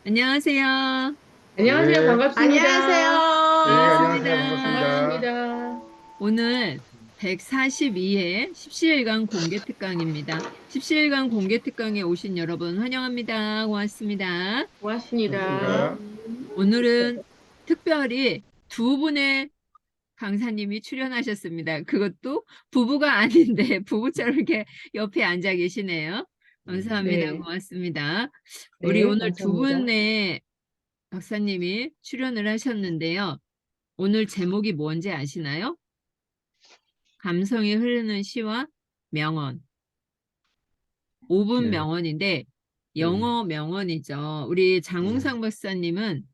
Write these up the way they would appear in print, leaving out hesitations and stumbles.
안녕하세요. 안녕하세요. 네, 반갑습니다. 네, 네, 안녕하세요. 반갑습니다. 반갑습니다. 반갑습니다. 오늘 142회 십시일강 공개 특강입니다. 십시일강 공개 특강에 오신 여러분 환영합니다. 고맙습니다. 고맙습니다. 반갑습니다. 오늘은 특별히 두 분의 강사님이 출연하셨습니다. 그것도 부부가 아닌데 부부처럼 이렇게 옆에 앉아 계시네요. 감사합니다. 네, 고맙습니다. 우리 네, 오늘 두 감사합니다. 분의 박사님이 출연을 하셨는데요. 오늘 제목이 뭔지 아시나요? 감성이 흐르는 시와 명언. 5분 네, 명언인데 네, 영어 명언이죠. 우리 네. 장홍상 박사님은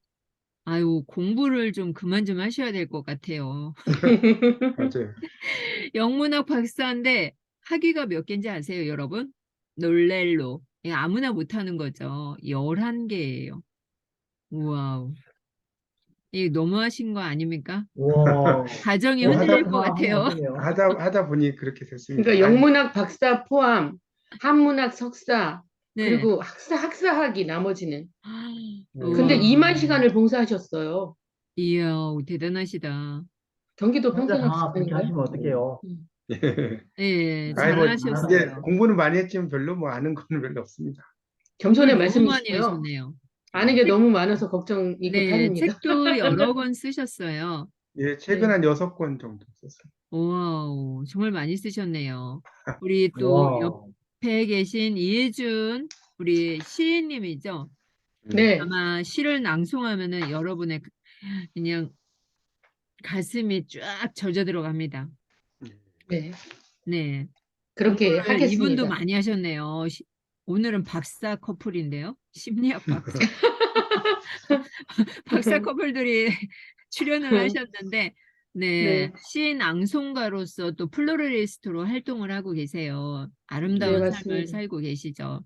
아유 공부를 좀 그만 좀 하셔야 될 것 같아요. 맞아요. 영문학 박사인데 학위가 몇 개인지 아세요, 여러분? 놀렐로. 이거 아무나 못하는 거죠. 11개예요. 우와우. 이게 너무하신 거 아닙니까? 와, 가정이 뭐 흔들릴 하다 것 같아요. 그만하시네요. 하다 보니 그렇게 됐습니다. 그러니까 아, 영문학 박사 포함, 한문학 석사, 네. 그리고 학사학위 나머지는. 근데 우와. 2만 음, 시간을 봉사하셨어요. 이야, 대단하시다. 경기도 혼자 다 그렇게 평촌학습관인가요? 하시면 어떡해요? 예. 예, 아이, 뭐, 이제 잘하셨어요. 공부는 많이 했지만 별로 뭐 아는 거는 별로 없습니다. 공부를 겸손의 너무 많이 말씀이시고요. 하셨네요. 아는 게 책, 너무 많아서 걱정이고 네, 탈입니다. 책도 여러 권 쓰셨어요. 예, 최근 네, 한 6권 정도 썼어요. 와우, 정말 많이 쓰셨네요. 우리 또 와, 옆에 계신 이혜준, 우리 시인님이죠. 음. 네, 아마 시를 낭송하면은 여러분의 그냥 가슴이 쫙 젖어 들어갑니다. 네, 네. 그렇게 공부를 이분도 하겠습니다. 많이 하셨네요. 오늘은 박사 커플인데요. 심리학 박사. 박사 커플들이 출연을 하셨는데, 네, 네, 시인 낭송가로서 또 플로리스트로 활동을 하고 계세요. 네, 아름다운 삶을 맞습니다. 살고 계시죠.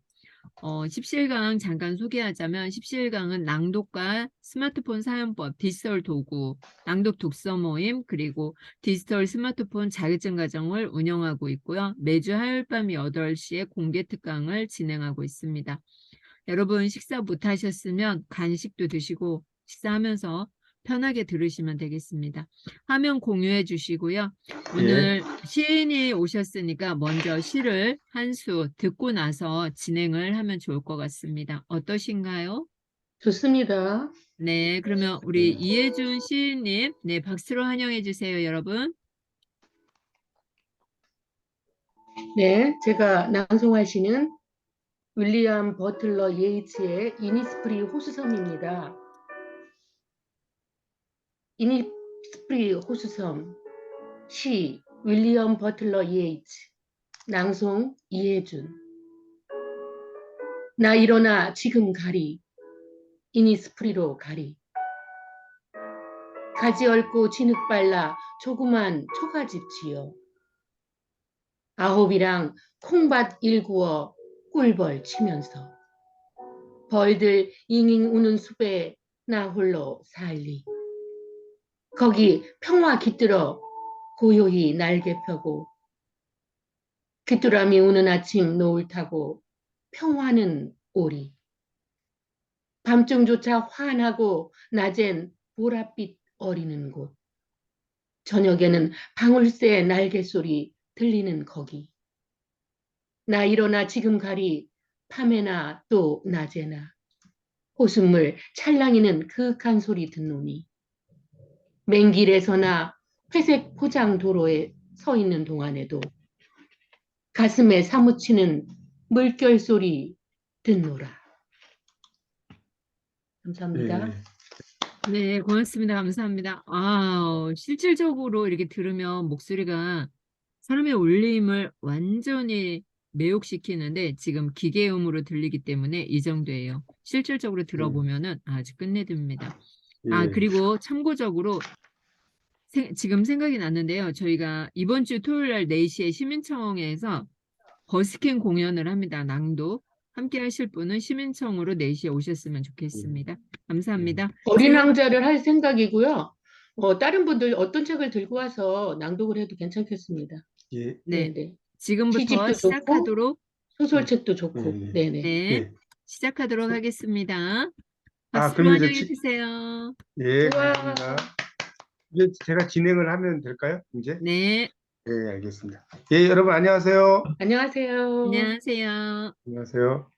십시일강 잠깐 소개하자면 십시일강은 낭독과 스마트폰 사용법, 디지털 도구, 낭독 독서 모임, 그리고 디지털 스마트폰 자격증 과정을 운영하고 있고요. 매주 화요일 밤 8시에 공개 특강을 진행하고 있습니다. 여러분 식사 못하셨으면 간식도 드시고 식사하면서 편하게 들으시면 되겠습니다. 화면 공유해 주시고요. 예. 오늘 시인이 오셨으니까 먼저 시를 한 수 듣고 나서 진행을 하면 좋을 것 같습니다. 어떠신가요? 좋습니다. 네, 그러면 우리 이혜준 시인님, 네, 박수로 환영해 주세요, 여러분. 네, 제가 낭송할 시는 윌리엄 버틀러 예이츠의 이니스프리 호수섬입니다. 이니스프리 호수섬, 시 윌리엄 버틀러 예이츠, 낭송 이혜준. 나 일어나 지금 가리, 이니스프리로 가리. 가지 얽고 진흙 발라 조그만 초가집 지어. 아홉이랑 콩밭 일구어 꿀벌 치면서. 벌들 잉잉 우는 숲에 나 홀로 살리. 거기 평화 깃들어 고요히 날개 펴고 귀뚜라미 우는 아침 노을 타고 평화는 오리. 밤중조차 환하고 낮엔 보랏빛 어리는 곳. 저녁에는 방울새 날개 소리 들리는 거기. 나 일어나 지금 가리 밤에나 또 낮에나 호숫물 찰랑이는 그윽한 소리 듣노니 맨길에서나 회색 포장 도로에 서 있는 동안에도 가슴에 사무치는 물결 소리 듣노라. 감사합니다. 예. 네, 고맙습니다. 감사합니다. 아, 실질적으로 이렇게 들으면 목소리가 사람의 울림을 완전히 매혹시키는데 지금 기계음으로 들리기 때문에 이 정도예요. 실질적으로 예. 들어보면은 아주 끝내줍니다. 아, 예. 그리고 참고적으로 지금 생각이 났는데요. 저희가 이번 주 토요일 날 4시에 시민청에서 버스킹 공연을 합니다. 낭독. 함께 하실 분은 시민청으로 4시에 오셨으면 좋겠습니다. 예. 감사합니다. 어린 제가 왕자를 할 생각이고요. 다른 분들 어떤 책을 들고 와서 낭독을 해도 괜찮겠습니다. 예. 네, 네네. 지금부터 시집도 좋고 시작하도록 소설책도 좋고. 예. 네네. 네, 예. 시작하도록 하겠습니다. 박수로 그러면 이제 환영해 주세요. 예, 우와. 감사합니다. 이제 제가 진행을 하면 될까요? 이제? 네, 예, 알겠습니다. 예, 여러분 안녕하세요. 안녕하세요. 안녕하세요. 안녕하세요.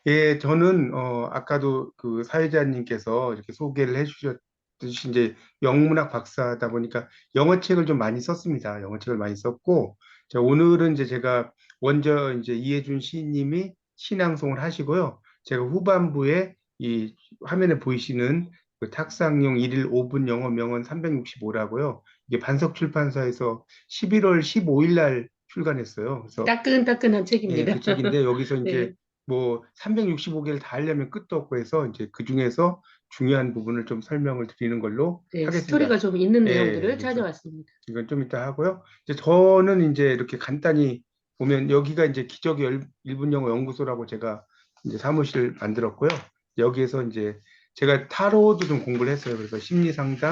예, 저는 아까도 그 사회자님께서 이렇게 소개를 해주셨듯이 이제 영문학 박사다 보니까 영어책을 좀 많이 썼습니다. 영어책을 많이 썼고, 오늘은 이제 제가 먼저 이제 이해준 시인님이 신앙송을 하시고요. 제가 후반부에 이 화면에 보이시는 그 탁상용 일일 5분 영어 명언 365라고요. 이게 반석출판사에서 11월 15일 날 출간했어요. 그래서 따끈따끈한 예, 책입니다. 그 책인데 여기서 네, 이제 뭐 365개를 다 하려면 끝도 없고 해서 이제 그 중에서 중요한 부분을 좀 설명을 드리는 걸로 네, 스토리가 하겠습니다. 좀 있는 예, 내용들을 그래서 찾아왔습니다. 이건 좀 이따 하고요. 이제 저는 이제 이렇게 간단히 보면 여기가 이제 기적의 일분 영어 연구소라고 제가 이제 사무실을 만들었고요. 여기에서 이제 제가 타로도 좀 공부를 했어요. 그래서 심리 상담,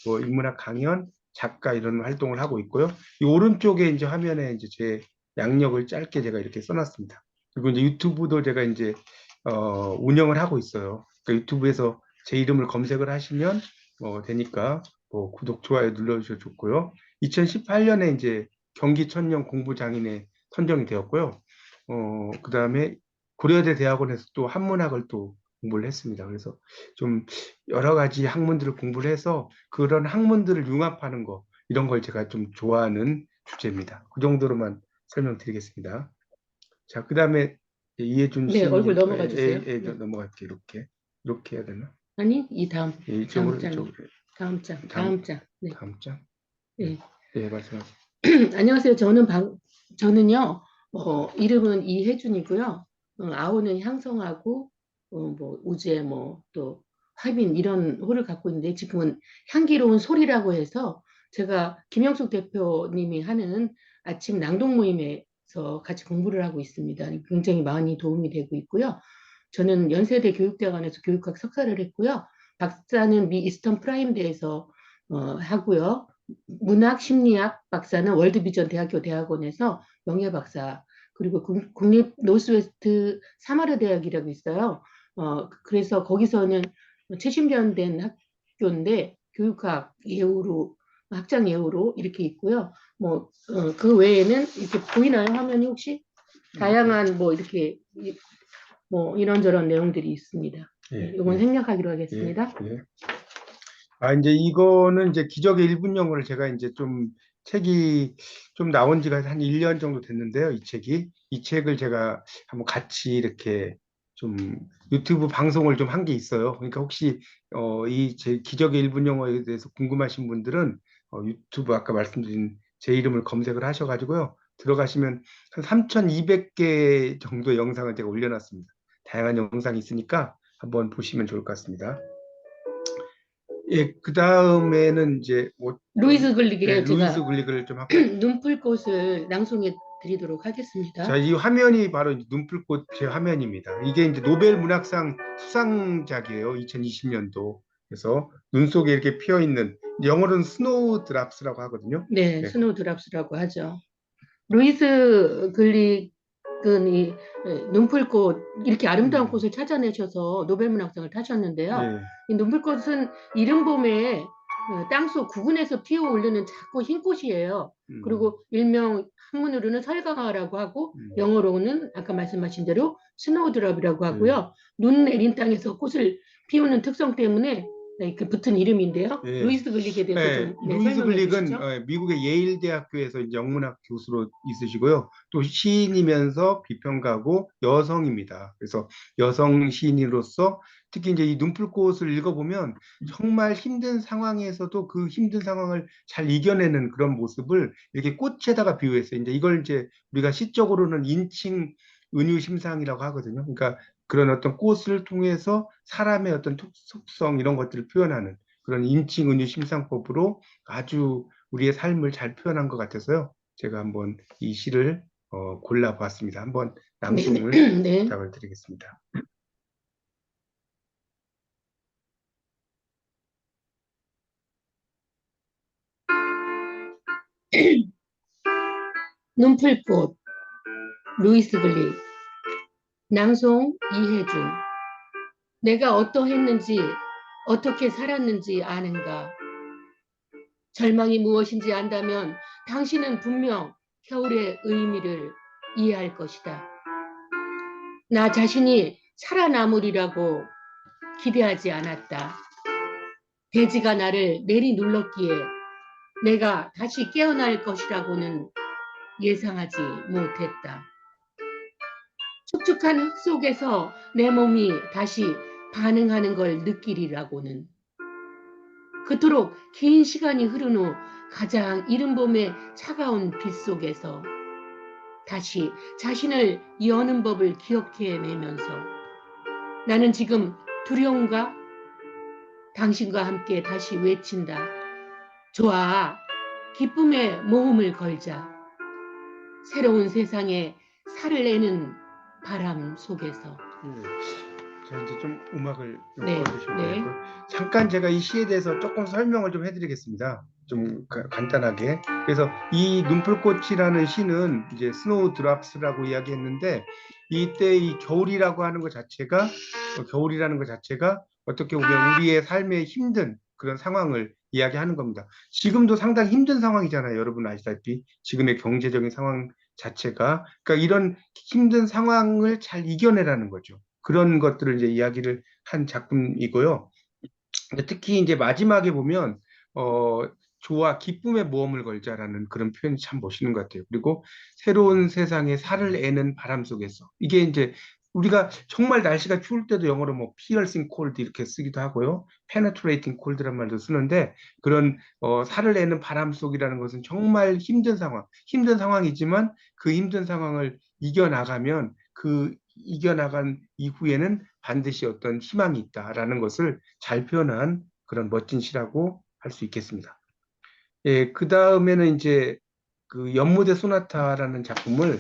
뭐 인문학 강연, 작가 이런 활동을 하고 있고요. 이 오른쪽에 이제 화면에 이제 제 양력을 짧게 제가 이렇게 써놨습니다. 그리고 이제 유튜브도 제가 이제 운영을 하고 있어요. 그러니까 유튜브에서 제 이름을 검색을 하시면 되니까 뭐 구독, 좋아요 눌러주셔도 좋고요. 2018년에 이제 경기 천령 공부장인에 선정이 되었고요. 그 다음에 고려대 대학원에서 또 한문학을 또 공부를 했습니다. 그래서 좀 여러 가지 학문들을 공부를 해서 그런 학문들을 융합하는 거, 이런 걸 제가 좀 좋아하는 주제입니다. 그 정도로만 설명드리겠습니다. 자, 그 다음에 이해준 네, 얼굴 시인님, 넘어가 주세요. 네. 넘어갈게요. 이렇게 해야 되나? 아니, 이 다음, 예, 다음 이쪽으로, 장, 이쪽으로. 다음 장, 다음, 다음 장. 네, 다음 장. 네, 네. 예, 말씀하세요. 안녕하세요. 저는요, 이름은 이혜준이고요. 아우는 향성하고, 뭐, 우재, 뭐, 또, 화빈, 이런 호를 갖고 있는데, 지금은 향기로운 소리라고 해서, 제가 김영숙 대표님이 하는 아침 낭독 모임에서 같이 공부를 하고 있습니다. 굉장히 많이 도움이 되고 있고요. 저는 연세대 교육대학원에서 교육학 석사를 했고요. 박사는 미 이스턴 프라임대에서 하고요. 문학 심리학 박사는 월드비전 대학교 대학원에서 명예박사, 그리고 국립 노스웨스트 사마르 대학이라고 있어요. 그래서 거기서는 최신변된 학교인데 교육학 예우로, 학장 예우로 이렇게 있고요. 뭐 그 외에는 이렇게 보이나요? 화면이 혹시? 다양한 뭐 이렇게 뭐 이런저런 내용들이 있습니다. 네, 예, 이건 예, 생략하기로 예, 하겠습니다. 예. 이제 이거는 이제 기적의 일분 영어를 제가 이제 좀 책이 좀 나온 지가 한 1년 정도 됐는데요. 이 책을 제가 한번 같이 이렇게 좀 유튜브 방송을 좀 한 게 있어요. 그러니까 혹시 이 제 기적의 일분 영어에 대해서 궁금하신 분들은 유튜브 아까 말씀드린 제 이름을 검색을 하셔가지고요. 들어가시면 한 3,200개 정도 영상을 제가 올려놨습니다. 다양한 영상이 있으니까 한번 보시면 좋을 것 같습니다. 예, 그 다음에는 이제 루이스 네, 글릭이에요. 루이스 제가 글릭을 좀 할까요? 눈풀꽃을 낭송해 드리도록 자, 하겠습니다. 이 화면이 바로 이제 눈풀꽃의 화면입니다. 이게 이제 노벨 문학상 수상작이에요. 2020년도. 그래서 눈 속에 이렇게 피어 있는 영어로는 스노우 드랍스라고 하거든요. 네, 네. 스노우드랍스라고 하죠. 루이스 글릭은 이 눈풀꽃, 이렇게 아름다운 꽃을 찾아내셔서 노벨문학상을 타셨는데요. 예, 이 눈풀꽃은 이른 봄에 땅속 구근에서 피어오르는 작고 흰 꽃이에요. 음, 그리고 일명 한문으로는 설강화라고 하고 음, 영어로는 아까 말씀하신 대로 스노우드랍이라고 예. 하고요. 눈 내린 땅에서 꽃을 피우는 특성 때문에 그 붙은 이름인데요. 예. 루이스 글릭에 대해서 네, 좀 루이스 설명해 글릭은 주시죠. 미국의 예일 대학교에서 이제 영문학 교수로 있으시고요. 또 시인이면서 비평가고 여성입니다. 그래서 여성 시인으로서 특히 이제 이 눈풀꽃을 읽어보면 정말 힘든 상황에서도 그 힘든 상황을 잘 이겨내는 그런 모습을 이렇게 꽃에다가 비유했어요. 이제 이걸 이제 우리가 시적으로는 인칭 은유심상이라고 하거든요. 그러니까 그런 어떤 꽃을 통해서 사람의 어떤 속성 이런 것들을 표현하는 그런 인칭 은유 심상법으로 아주 우리의 삶을 잘 표현한 것 같아서요. 제가 한번 이 시를 골라봤습니다. 한번 네, 네, 낭송을 네. 부탁을 드리겠습니다. 눈풀꽃, 루이스 글릭, 낭송 이혜준. 내가 어떠했는지, 어떻게 살았는지 아는가? 절망이 무엇인지 안다면 당신은 분명 겨울의 의미를 이해할 것이다. 나 자신이 살아남으리라고 기대하지 않았다. 대지가 나를 내리눌렀기에 내가 다시 깨어날 것이라고는 예상하지 못했다. 축축한 흙 속에서 내 몸이 다시 반응하는 걸 느끼리라고는. 그토록 긴 시간이 흐른 후 가장 이른 봄의 차가운 빛 속에서 다시 자신을 여는 법을 기억해내면서 나는 지금 두려움과 당신과 함께 다시 외친다. 좋아, 기쁨의 모험을 걸자. 새로운 세상에 살을 내는 바람 속에서. 자, 이제 좀 음악을 좀 네, 꺼주시면 네. 되고요. 잠깐 제가 이 시에 대해서 조금 설명을 좀 해드리겠습니다. 좀 간단하게. 그래서 이 눈풀꽃이라는 시는 이제 스노우 드랍스라고 이야기했는데 이때 이 겨울이라고 하는 것 자체가 겨울이라는 것 자체가 어떻게 보면 우리의 삶의 힘든 그런 상황을 이야기하는 겁니다. 지금도 상당히 힘든 상황이잖아요. 여러분 아시다시피 지금의 경제적인 상황 자체가 그러니까 이런 힘든 상황을 잘 이겨내라는 거죠. 그런 것들을 이제 이야기를 한 작품이고요. 근데 특히 이제 마지막에 보면 어 조와 기쁨의 모험을 걸자라는 그런 표현이 참 멋있는 것 같아요. 그리고 새로운 세상에 살을 애는 바람 속에서 이게 이제 우리가 정말 날씨가 추울 때도 영어로 뭐 piercing cold 이렇게 쓰기도 하고요. penetrating cold란 말도 쓰는데 그런 살을 애는 바람 속이라는 것은 정말 힘든 상황이지만 그 힘든 상황을 이겨나가면 그 이겨나간 이후에는 반드시 어떤 희망이 있다라는 것을 잘 표현한 그런 멋진 시라고 할 수 있겠습니다. 예, 그 다음에는 이제 그 연무대 소나타라는 작품을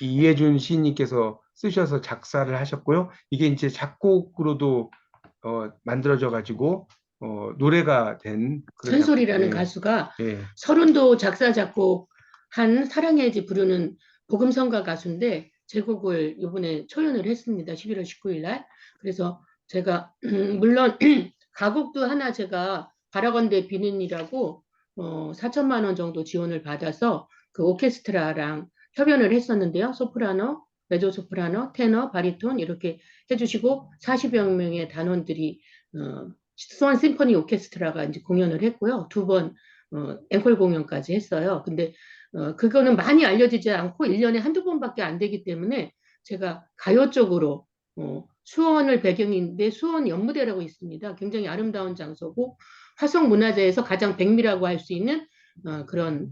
이해준 시인님께서 쓰셔서 작사를 하셨고요. 이게 이제 작곡으로도 만들어져 가지고 노래가 된 그런 전솔이라는 작품. 가수가 예, 서른도 작사 작곡한 사랑의 집 부르는 복음성가 가수인데 제곡을 이번에 초연을 했습니다. 11월 19일 날. 그래서 제가 물론 가곡도 하나 제가 바라건대 비는이라고 4천만 원 정도 지원을 받아서 그 오케스트라랑 협연을 했었는데요. 소프라노, 메조소프라노, 테너, 바리톤 이렇게 해주시고 40여 명의 단원들이 수원 심포니 오케스트라가 이제 공연을 했고요. 두 번 앵콜 공연까지 했어요. 근데 그거는 많이 알려지지 않고 1년에 한두 번밖에 안 되기 때문에 제가 가요 쪽으로 수원을 배경인데 수원 연무대라고 있습니다. 굉장히 아름다운 장소고 화성문화재에서 가장 백미라고 할 수 있는 그런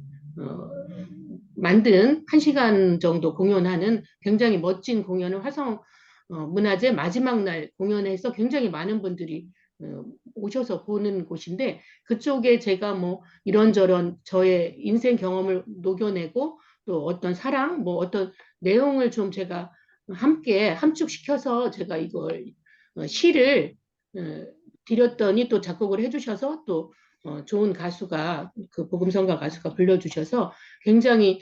만든 1시간 정도 공연하는 굉장히 멋진 공연을 화성 문화재 마지막 날 공연해서 굉장히 많은 분들이 오셔서 보는 곳인데 그쪽에 제가 뭐 이런저런 저의 인생 경험을 녹여내고 또 어떤 사랑 뭐 어떤 내용을 좀 제가 함께 함축시켜서 제가 이걸 시를 어, 드렸더니 또 작곡을 해주셔서 또 좋은 가수가 그 복음성가 가수가 불러주셔서 굉장히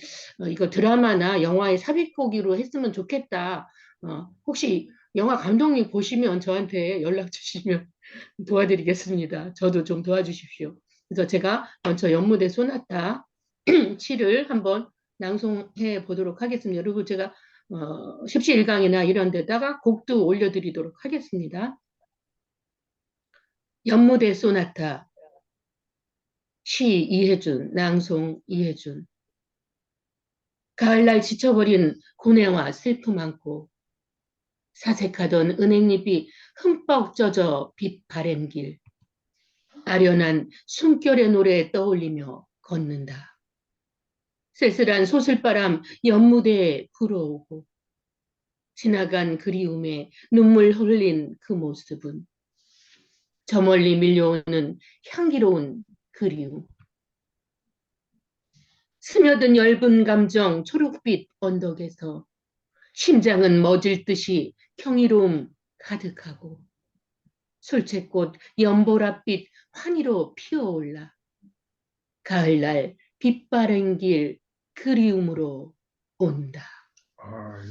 이거 드라마나 영화의 삽입곡으로 했으면 좋겠다. 혹시 영화 감독님 보시면 저한테 연락 주시면 도와드리겠습니다. 저도 좀 도와주십시오. 그래서 제가 먼저 연무대 소나타 시를 한번 낭송해 보도록 하겠습니다. 그리고 제가 십시일강이나 이런 데다가 곡도 올려드리도록 하겠습니다. 연무대 소나타 시 이혜준, 낭송 이혜준. 가을날 지쳐버린 고뇌와 슬픔 안고 사색하던 은행잎이 흠뻑 젖어 빛 바랜 길. 아련한 숨결의 노래 떠올리며 걷는다. 쓸쓸한 소슬바람 연무대에 불어오고 지나간 그리움에 눈물 흘린 그 모습은 저 멀리 밀려오는 향기로운 그리움. 스며든 엷은 감정 초록빛 언덕에서 심장은 멎을 듯이 경이로움 가득하고 술채꽃 연보랏빛 환희로 피어올라 가을날 빛바랜 길 그리움으로 온다.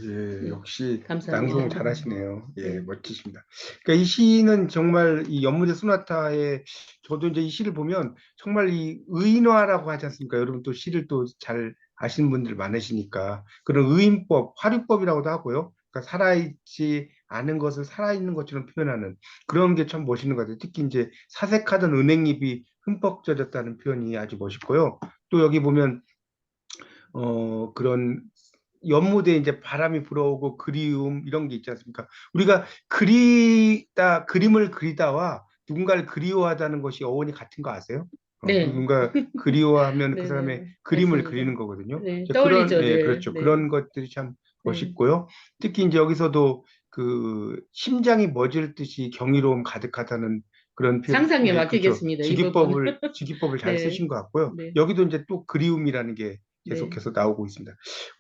예, 네, 역시 감사합니다. 낭송 잘하시네요. 예, 네. 멋지십니다. 그러니까 이 시는 정말 이 연무대 소나타의 저도 이제 이 시를 보면 정말 이 의인화라고 하지 않습니까? 여러분 또 시를 또 잘 아시는 분들 많으시니까 그런 의인법, 화류법이라고도 하고요. 그러니까 살아있지 않은 것을 살아있는 것처럼 표현하는 그런 게 참 멋있는 것 같아요. 특히 이제 사색하던 은행잎이 흠뻑 젖었다는 표현이 아주 멋있고요. 또 여기 보면 그런 연무대에 이제 바람이 불어오고 그리움 이런 게 있지 않습니까? 우리가 그림을 그리다와 누군가를 그리워하다는 것이 어원이 같은 거 아세요? 네, 누군가 그리워하면 그 사람의 네네, 그림을 맞습니다. 그리는 거거든요. 네, 이제 떠올리죠, 예, 늘. 그렇죠. 네, 그런 것들이 참 네. 멋있고요. 특히 이제 여기서도 그 심장이 멎을 듯이 경이로움 가득하다는 그런 표현, 상상에 예, 그렇죠. 맡기겠습니다. 이 부분은. 직기법을 잘 네, 쓰신 것 같고요. 네, 여기도 이제 또 그리움이라는 게 네. 계속해서 나오고 있습니다.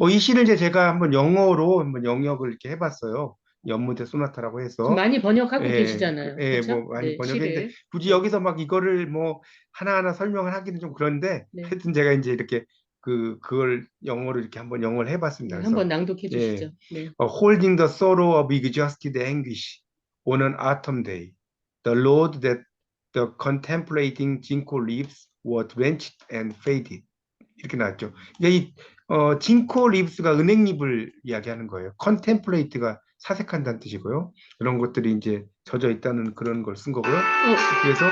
이 시를 이제 제가 한번 영어로 한번 영역을 이렇게 해봤어요. 연무대 소나타라고 지금 해서 많이 번역하고 예, 계시잖아요. 뭐 그렇죠? 많이 네, 번역했는데 시를. 굳이 네, 여기서 막 이거를 뭐 하나하나 설명을 하기는 좀 그런데 네, 하여튼 제가 이제 이렇게 그걸 영어로 이렇게 한번 영어를 해봤습니다. 네. 그래서 한번 낭독해 예, 주시죠. 네. holding the sorrow of exhausted anguish on an autumn day, the load that the contemplating ginkgo leaves were drenched and faded. 이렇게 나왔죠. 이게 징코 립스가 은행잎을 이야기하는 거예요. 컨템플레이트가 사색한다는 뜻이고요. 이런 것들이 이제 젖어 있다는 그런 걸 쓴 거고요. 그래서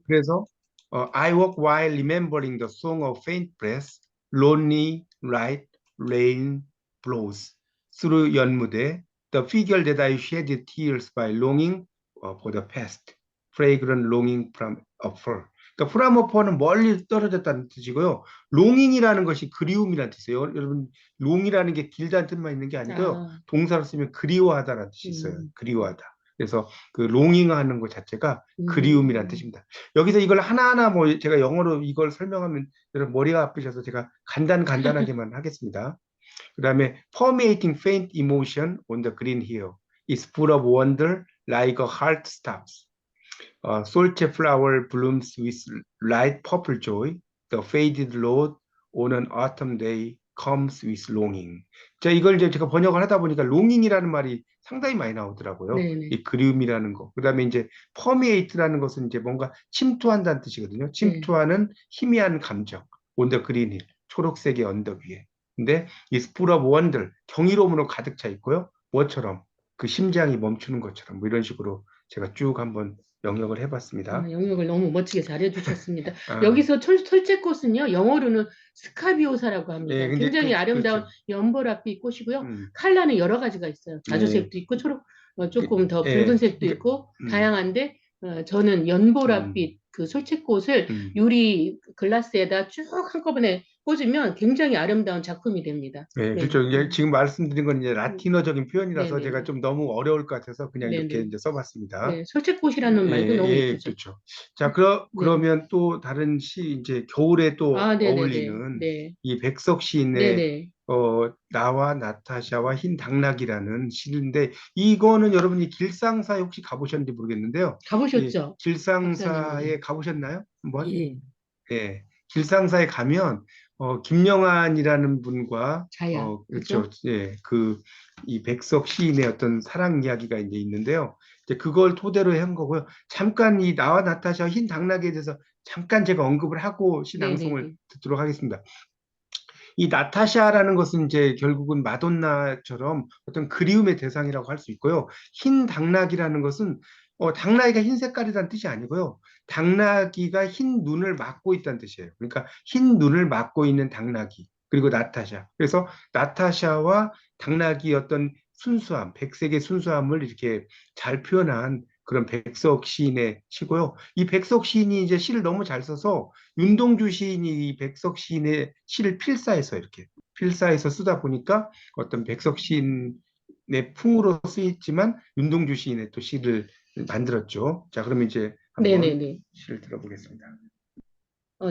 그래서 I walk while remembering the song of faint breath, lonely light rain blows through 연무대, the figure that I shed tears by longing for the past, fragrant longing from afar. 그러니까 from afar는 멀리 떨어졌다는 뜻이고요. longing이라는 것이 그리움이라는 뜻이에요. 여러분, long이라는 게 길다는 뜻만 있는 게 아니고요. 아, 동사로 쓰면 그리워하다라는 뜻이 있어요. 음, 그리워하다. 그래서 그 longing하는 것 자체가 그리움이라는 음. 뜻입니다. 여기서 이걸 하나하나 뭐 제가 영어로 이걸 설명하면 여러분 머리가 아프셔서 제가 간단하게만 하겠습니다. 그 다음에 permeating faint emotion on the green hill is full of wonder like a heart stops. Solche flower blooms with light purple joy. The faded road on an autumn day comes with longing. 자, 이걸 이제 제가 번역을 하다 보니까 longing이라는 말이 상당히 많이 나오더라고요. 네네. 이 그리움이라는 거. 그 다음에 이제 permeate라는 것은 이제 뭔가 침투한다는 뜻이거든요. 네. 침투하는 희미한 감정. On the green hill. 초록색의 언덕 위에. 근데 is full of wonder. 경이로움으로 가득 차 있고요. 뭐처럼? 그 심장이 멈추는 것처럼. 뭐 이런 식으로 제가 쭉 한번 영역을 해봤습니다. 영역을 너무 멋지게 잘해 주셨습니다. 아, 여기서 철제꽃은요, 영어로는 스카비오사라고 예, 합니다. 근데 굉장히 아름다운 그렇죠. 연보랏빛 꽃이고요. 음, 컬러는 여러 가지가 있어요. 예, 자주색도 있고, 초록, 그, 조금 더 예, 붉은색도 그러니까, 있고, 음, 다양한데, 저는 음, 연보랏빛 그 철제꽃을 음. 유리 글라스에다 쭉 한꺼번에 꽂으면 굉장히 아름다운 작품이 됩니다. 예, 네, 그렇죠. 이제 지금 말씀드린 건 이제 라틴어적인 표현이라서 제가 네네네. 좀 너무 어려울 것 같아서 그냥 이렇게 네네. 이제 써봤습니다. 네, 철제꽃이라는 예, 말도 너무 예, 이쁘죠. 그렇죠. 자, 네. 그러면 또 다른 시, 이제 겨울에 또 아, 네네네. 어울리는 네. 이 백석 시인의 네네. 나와 나타샤와 흰 당나귀라는 시인데, 이거는 여러분이 길상사에 혹시 가보셨는지 모르겠는데요. 이 가보셨죠? 박사님은. 길상사에 네. 가보셨나요? 한번? 예. 예. 길상사에 가면, 김영한이라는 분과, 자야. 그렇죠. 그죠? 예. 이 백석 시인의 어떤 사랑 이야기가 이제 있는데요. 이제 그걸 토대로 한 거고요. 잠깐 이 나와 나타샤 흰 당나귀에 대해서 잠깐 제가 언급을 하고 시낭송을 네네네. 듣도록 하겠습니다. 이 나타샤라는 것은 이제 결국은 마돈나처럼 어떤 그리움의 대상이라고 할 수 있고요. 흰 당나귀라는 것은 당나귀가 흰 색깔이라는 뜻이 아니고요. 당나귀가 흰 눈을 막고 있다는 뜻이에요. 그러니까 흰 눈을 막고 있는 당나귀 그리고 나타샤. 그래서 나타샤와 당나귀의 어떤 순수함, 백색의 순수함을 이렇게 잘 표현한 그런 백석 시인의 시고요. 이 백석 시인이 이제 시를 너무 잘 써서 윤동주 시인이 이 백석 시인의 시를 필사해서 이렇게 필사해서 쓰다 보니까 어떤 백석 시인의 풍으로 쓰였지만 윤동주 시인의 또 시를 만들었죠. 자, 그러면 이제 한번 네네네. 시를 들어보겠습니다.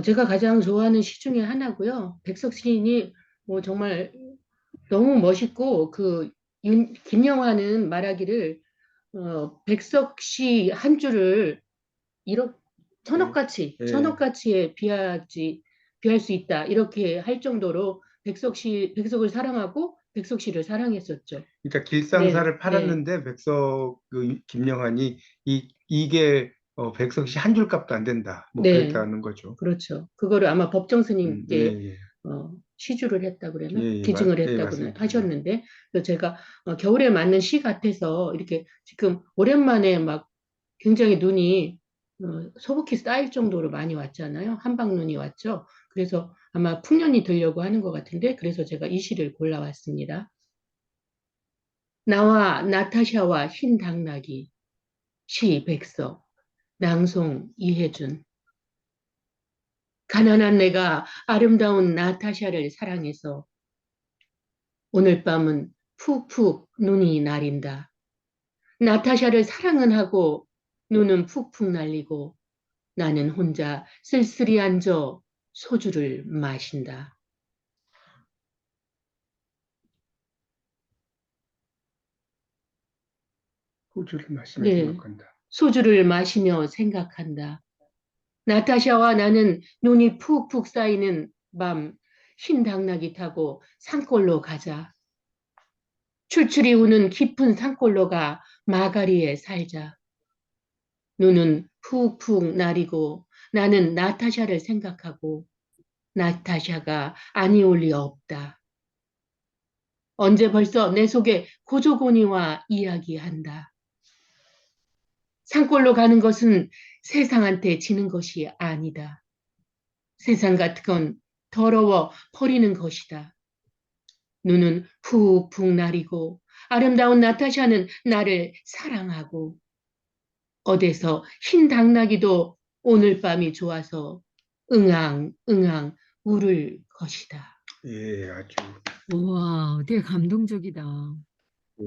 제가 가장 좋아하는 시 중에 하나고요. 백석 시인이 뭐 정말 너무 멋있고, 김영화는 말하기를, 백석 시 한 줄을 이렇게 예, 예, 천억가치에 비할 수 있다. 이렇게 할 정도로 백석을 사랑하고 백석 씨를 사랑했었죠. 그러니까 네, 길상사를 네, 팔았는데 김영환이 이게 백석 씨 한 줄 값도 안 된다. 뭐 네, 그랬다는 거죠. 그렇죠. 그거를 아마 법정 예, 스님께 예, 시주를 했다 예, 그러나 예, 기증을 예, 했다고 맞습니다. 예. 하셨는데, 그래서 제가 겨울에 맞는 시 같아서 이렇게 지금 오랜만에 막 굉장히 눈이 소복히 쌓일 정도로 많이 왔잖아요. 한방눈이 왔죠. 그래서 아마 풍년이 들려고 하는 것 같은데, 그래서 제가 이 시를 골라왔습니다. 나와 나타샤와 흰 당나귀, 시 백석, 낭송 이혜준. 가난한 내가 아름다운 나타샤를 사랑해서 오늘 밤은 푹푹 눈이 내린다. 나타샤를 사랑은 하고 눈은 푹푹 날리고 나는 혼자 쓸쓸히 앉아 소주를 마신다. 소주를 마시며 네, 생각한다. 소주를 마시며 생각한다. 나타샤와 나는 눈이 푹푹 쌓이는 밤 흰 당나귀 타고 산골로 가자. 출출이 우는 깊은 산골로가 마가리에 살자. 눈은 푹푹 나리고 나는 나타샤를 생각하고 나타샤가 아니올 리 없다. 언제 벌써 내 속에 고조고니와 이야기한다. 산골로 가는 것은 세상한테 지는 것이 아니다. 세상 같은 건 더러워 버리는 것이다. 눈은 푹푹 나리고 아름다운 나타샤는 나를 사랑하고 어디서 흰 당나귀도 오늘 밤이 좋아서 응앙응앙 울을 것이다. 예, 아주. 우와, 되게 감동적이다. 예.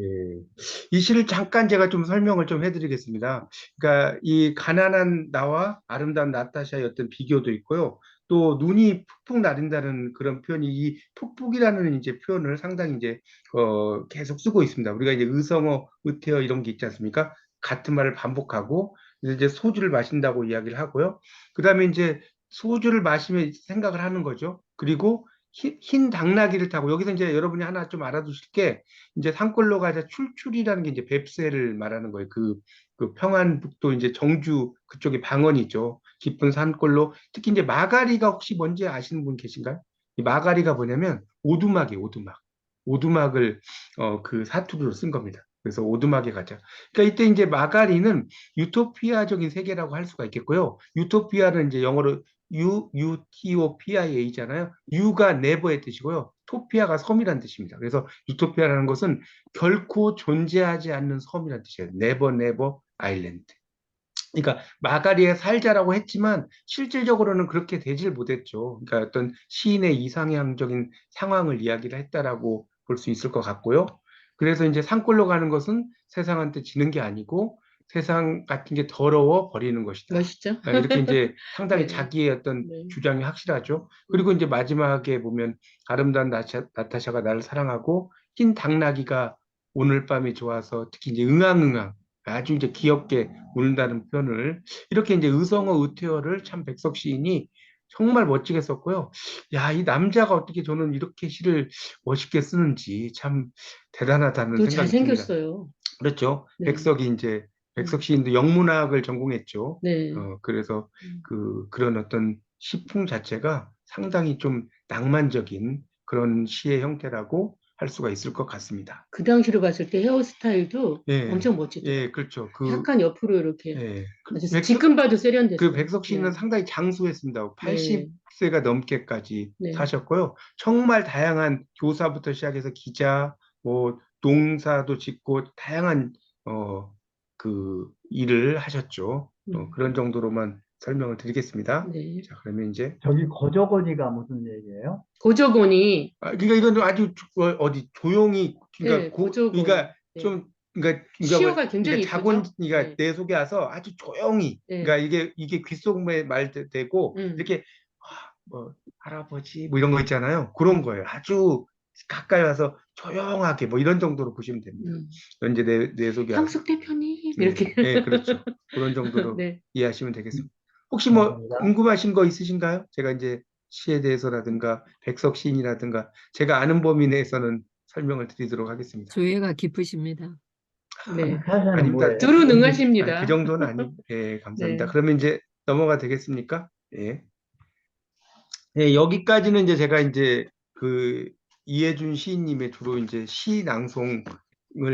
이 시를 잠깐 제가 좀 설명을 좀 해드리겠습니다. 그러니까 이 가난한 나와 아름다운 나타샤의 어떤 비교도 있고요. 또 눈이 푹푹 나린다는 그런 표현이 이 푹푹이라는 이제 표현을 상당히 이제 계속 쓰고 있습니다. 우리가 이제 의성어, 의태어 이런 게 있지 않습니까? 같은 말을 반복하고 이제 소주를 마신다고 이야기를 하고요. 그다음에 이제 소주를 마시며 생각을 하는 거죠. 그리고 흰 당나귀를 타고 여기서 이제 여러분이 하나 좀 알아두실 게 이제 산골로 가자 출출이라는 게 이제 뱁새를 말하는 거예요. 그 평안북도 이제 정주 그쪽에 방언이죠. 깊은 산골로 특히 이제 마가리가 혹시 뭔지 아시는 분 계신가요? 이 마가리가 뭐냐면 오두막이에요. 오두막. 오두막을 그 사투리로 쓴 겁니다. 그래서 오두막에 가자. 그러니까 이때 이제 마가리는 유토피아적인 세계라고 할 수가 있겠고요. 유토피아는 이제 영어로 UTOPIA잖아요. U가 네버의 뜻이고요. 토피아가 섬이라는 뜻입니다. 그래서 유토피아라는 것은 결코 존재하지 않는 섬이라는 뜻이에요. 네버 네버 아일랜드. 그러니까 마가리에 살자라고 했지만 실질적으로는 그렇게 되질 못했죠. 그러니까 어떤 시인의 이상향적인 상황을 이야기를 했다라고 볼 수 있을 것 같고요. 그래서 이제 산골로 가는 것은 세상한테 지는 게 아니고 세상 같은 게 더러워 버리는 것이다. 멋있죠? 이렇게 이제 상당히 네, 자기의 어떤 네. 주장이 확실하죠. 그리고 이제 마지막에 보면 아름다운 나타샤가 나를 사랑하고 흰 당나귀가 오늘 밤이 좋아서 특히 이제 응앙응앙 아주 이제 귀엽게 울다는 표현을 이렇게 이제 의성어 의태어를 참 백석 시인이 정말 멋지게 썼고요. 야, 이 남자가 어떻게 저는 이렇게 시를 멋있게 쓰는지 참 대단하다는 또 생각이 듭니다. 잘생겼어요. 그렇죠. 네, 백석이 이제 백석 음, 시인도 영문학을 전공했죠. 네. 그래서 음. 그런 어떤 시풍 자체가 상당히 좀 낭만적인 그런 시의 형태라고 할 수가 있을 것 같습니다. 그 당시로 봤을 때 헤어스타일도 예, 엄청 멋지더라고요. 예, 그렇죠. 약간 옆으로 이렇게 예, 아주 지금 봐도 세련됐어요. 백석 씨는 네, 상당히 장수했습니다. 네, 80세가 넘게까지 네. 사셨고요. 정말 다양한 교사부터 시작해서 기자, 뭐 농사도 짓고 다양한 그 일을 하셨죠. 음, 그런 정도로만 설명을 드리겠습니다. 네. 자, 그러면 이제 저기 거저거니가 무슨 얘기예요? 고조곤이 그러니까 이건 아주 어디 조용히 네, 그러니까 고조곤. 그러니까 네. 좀 시어가 굉장히 이쁘죠? 자본이가 네, 내 속에 와서 아주 조용히 네. 그러니까 이게 귓속말 되고 음, 이렇게 뭐 할아버지 뭐 이런 거 있잖아요. 그런 거예요. 아주 가까이 와서 조용하게 뭐 이런 정도로 보시면 됩니다. 음. 이제 내 속에 와서 향숙 대표님 예, 이렇게. 예, 그렇죠. 그런 정도로 네. 이해하시면 되겠습니다. 혹시 뭐 감사합니다. 궁금하신 거 있으신가요? 제가 이제 시에 대해서라든가 백석 시인이라든가 제가 아는 범위 내에서는 설명을 드리도록 하겠습니다. 조예가 깊으십니다. 네. 사사는 아닙니다. 뭐예요? 두루 아니, 능하십니다. 그 정도는 예, 감사합니다. 네. 그러면 이제 넘어가 되겠습니까? 예. 예, 여기까지는 이제 제가 이제 그 이해준 시인님의 주로 이제 시 낭송을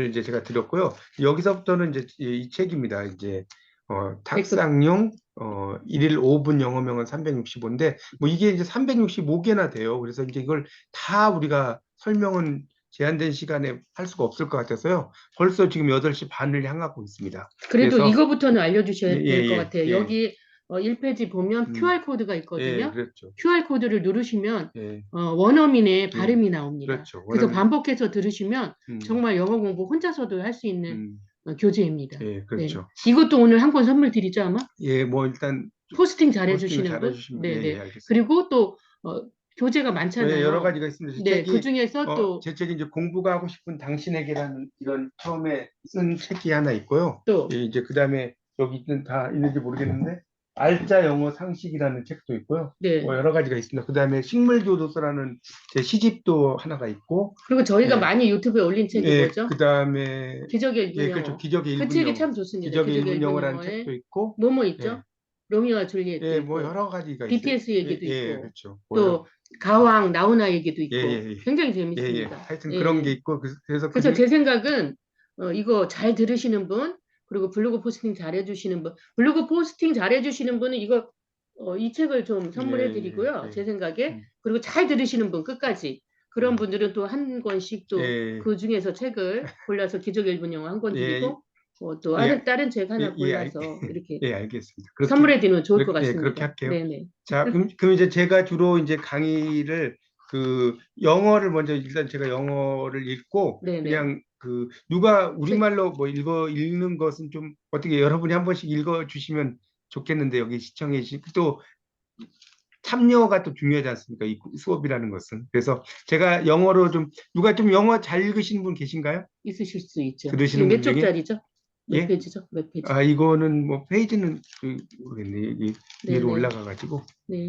이제 제가 드렸고요. 여기서부터는 이제 이 책입니다. 이제 탁상용 1일 5분 영어명은 365인데 뭐 이게 이제 365개나 돼요. 그래서 이제 이걸 다 우리가 설명은 제한된 시간에 할 수가 없을 것 같아서요. 벌써 지금 8시 반을 향하고 있습니다. 그래도 그래서- 이거부터는 알려주셔야 예, 될 것 예, 같아요. 예. 여기 1페이지 보면 음. QR코드가 예, 있거든요. 그렇죠. QR코드를 누르시면 예, 원어민의 발음이 나옵니다. 그렇죠. 그래서 원어민- 반복해서 들으시면 음, 정말 영어 공부 혼자서도 할 수 있는 음, 교재입니다. 예, 그렇죠. 네. 이것도 오늘 한 권 선물 드리죠, 아마? 예, 뭐 일단 포스팅 포스팅을 잘해주시는 분? 잘해주시면 네, 예, 네. 예, 알겠습니다. 그리고 또 교재가 많잖아요. 예, 여러 가지가 있습니다. 제 네, 책이 그 중에서 또 제 책이 이제 공부가 하고 싶은 당신에게라는 이런 처음에 쓴 책이 하나 있고요. 또 예, 이제 그 다음에 여기 있는 다 있는지 모르겠는데 알짜 영어 상식이라는 책도 있고요. 네. 뭐 여러 가지가 있습니다. 그 다음에 식물교도소라는 제 시집도 하나가 있고, 그리고 저희가 예. 많이 유튜브에 올린 책이 예, 뭐죠? 그 다음에 기적의 1분 예, 영어. 그렇죠. 기적의 그 1분 책이 영어, 참 좋습니다. 기적의 1분 1분 영어라는 영어에 책도 있고, 뭐뭐 있죠? 예. 로미오와 줄리엣도 예, 있고 뭐 여러 가지가 있어요. BTS 얘기도 예, 있고 그렇죠. 또 가왕 나훈아 얘기도 있고 예, 예, 예. 굉장히 예, 예. 재밌습니다. 하여튼 예. 그런 게 있고 그래서 그래서 제 생각은 이거 잘 들으시는 분 그리고 블로그 포스팅 잘 해주시는 분 블로그 포스팅 잘 해주시는 분은 이거 이 책을 좀 선물해 드리고요. 예, 예. 제 생각에 음. 그리고 잘 들으시는 분 끝까지 그런 음. 분들은 또 한 권씩 또 예. 그 중에서 책을 골라서 기적의 1분 영어 한 권 예, 드리고 또 예, 다른 책 하나 예, 골라서 이렇게 예, 알겠습니다. 그렇게, 선물해 드리면 좋을 것 예, 같습니다. 그렇게 할게요. 네네. 자, 그럼 이제 제가 주로 이제 강의를 영어를 먼저 일단 제가 영어를 읽고 네네. 그냥 누가 우리말로 뭐 읽는 것은 좀 어떻게 여러분이 한 번씩 읽어 주시면 좋겠는데 여기 시청해 주신 또 참여가 또 중요하지 않습니까? 이 수업이라는 것은. 그래서 제가 영어로 누가 좀 영어 잘 읽으시는 분 계신가요? 있으실 수 있죠. 들으시는 이게 몇 분 중에? 쪽짜리죠? 몇 예? 페이지죠? 몇 페이지? 아, 이거는 뭐 페이지는 모르겠네. 여기 위로 네네. 올라가가지고. 네.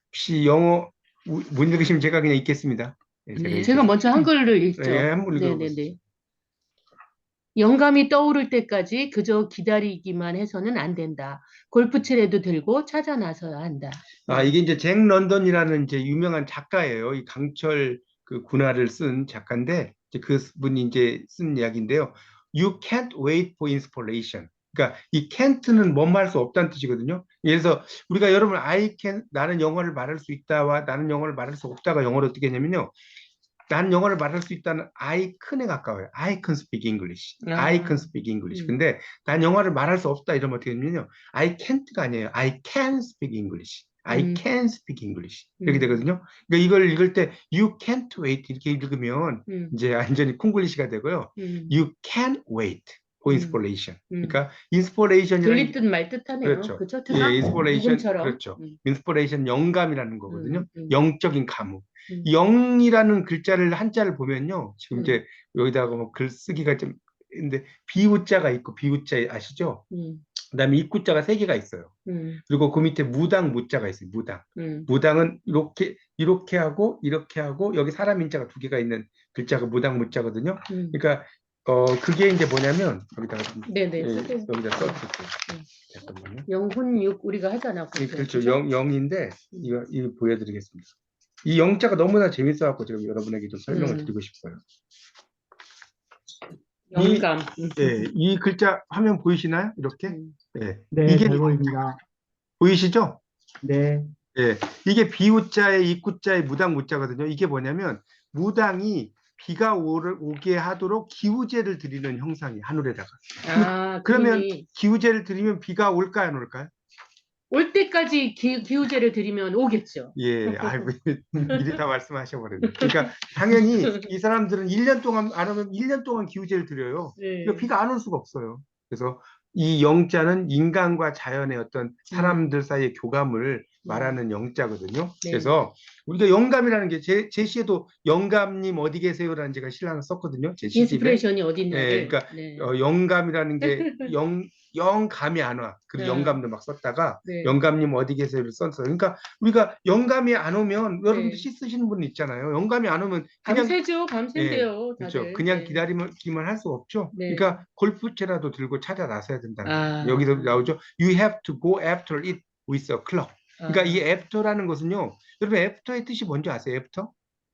혹시 영어 못 읽으시면 제가 그냥 읽겠습니다. 예, 네. 제가 읽겠습니다. 먼저 한글을 읽죠. 예, 한번 읽어보세요. 네네네. 영감이 떠오를 때까지 그저 기다리기만 해서는 안 된다. 골프채라도 들고 찾아 나서야 한다. 아, 이게 이제 잭 런던이라는 이제 유명한 작가예요. 이 강철 군화를 쓴 작가인데 이제 그분이 이제 쓴 이야기인데요. You can't wait for inspiration. 그러니까 이 can't는 뭐뭐 할 수 없다는 뜻이거든요. 그래서 우리가 여러분 나는 영어를 말할 수 있다와 나는 영어를 말할 수 없다가 영어로 어떻게 하냐면요. 난 영어를 말할 수 있다는 I can에 가까워요. I can speak English. I can speak English. 근데 난 영어를 말할 수 없다 이러면 어떻게 되냐면요. I can't가 아니에요. I can speak English. I can speak English. 이렇게 되거든요. 그러니까 이걸 읽을 때 You can't wait 이렇게 읽으면 이제 완전히 콩글리시가 되고요. You can wait for inspiration. 그러니까 inspiration이라는 들릴 듯 말 듯하네요. 그렇죠. 그렇죠? 예, inspiration 누군처럼. 그렇죠. inspiration 영감이라는 거거든요. 음. 영적인 감흥. 음. 영이라는 글자를 한자를 보면요. 지금 음. 이제 여기다가 뭐 글 쓰기가 좀 근데 비우자가 있고 비우자 아시죠? 그다음에 입구자가 3개가 있어요. 그리고 그 밑에 무당 무자가 있어요. 무당. 무당은 이렇게 하고 이렇게 하고 여기 사람 인자가 2개가 있는 글자가 무당 무자거든요. 그러니까 그게 이제 뭐냐면 여기다가 네네. 여기다 써줄게요. 잠깐만요. 영혼육 우리가 하잖아. 예, 그렇죠. 영인데 이거 보여드리겠습니다. 이 영자가 너무나 재밌어갖고 제가 여러분에게 좀 설명을 드리고 싶어요. 영감. 예, 이 글자 화면 보이시나요? 이렇게? 예. 네, 이게 잘 보입니다. 보이시죠? 네, 예. 이게 비우자의 입구자의 무당 무자거든요. 이게 뭐냐면 무당이 비가 오게 하도록 기우제를 드리는 형상이 하늘에다가. 그러면 기우제를 드리면 비가 올까요, 안 올까요? 올 때까지 기우제를 드리면 오겠죠. 예, 아이고, 미리 다 말씀하셔버렸네. 그러니까 당연히 이 사람들은 1년 동안 안 오면 1년 동안 기우제를 드려요. 네. 그러니까 비가 안 올 수가 없어요. 그래서 이 영자는 인간과 자연의 어떤 사람들 사이의 교감을 말하는 영자거든요. 네. 그래서 우리가 영감이라는 게 제 시에도 영감님 어디 계세요라는 제가 신랑을 썼거든요. 제 시집에. 인스피레이션이 어디 예, 있냐를. 그러니까 네. 영감이라는 게 영감이 안 와. 그리고 아. 영감도 막 썼다가 네. 영감님 어디 계세요를 썼어요. 그러니까 우리가 영감이 안 오면 여러분들 네. 시 쓰시는 분 있잖아요. 영감이 안 오면 그냥 밤새죠. 밤샌대요. 그렇죠. 다들. 그냥 네. 기다리기만 할 수 없죠. 네. 그러니까 골프채라도 들고 찾아 나서야 된다는 거예요. 아. 여기서 나오죠. You have to go after it with a club. 그러니까 이 after라는 것은요. 여러분 after의 뜻이 뭔지 아세요? after?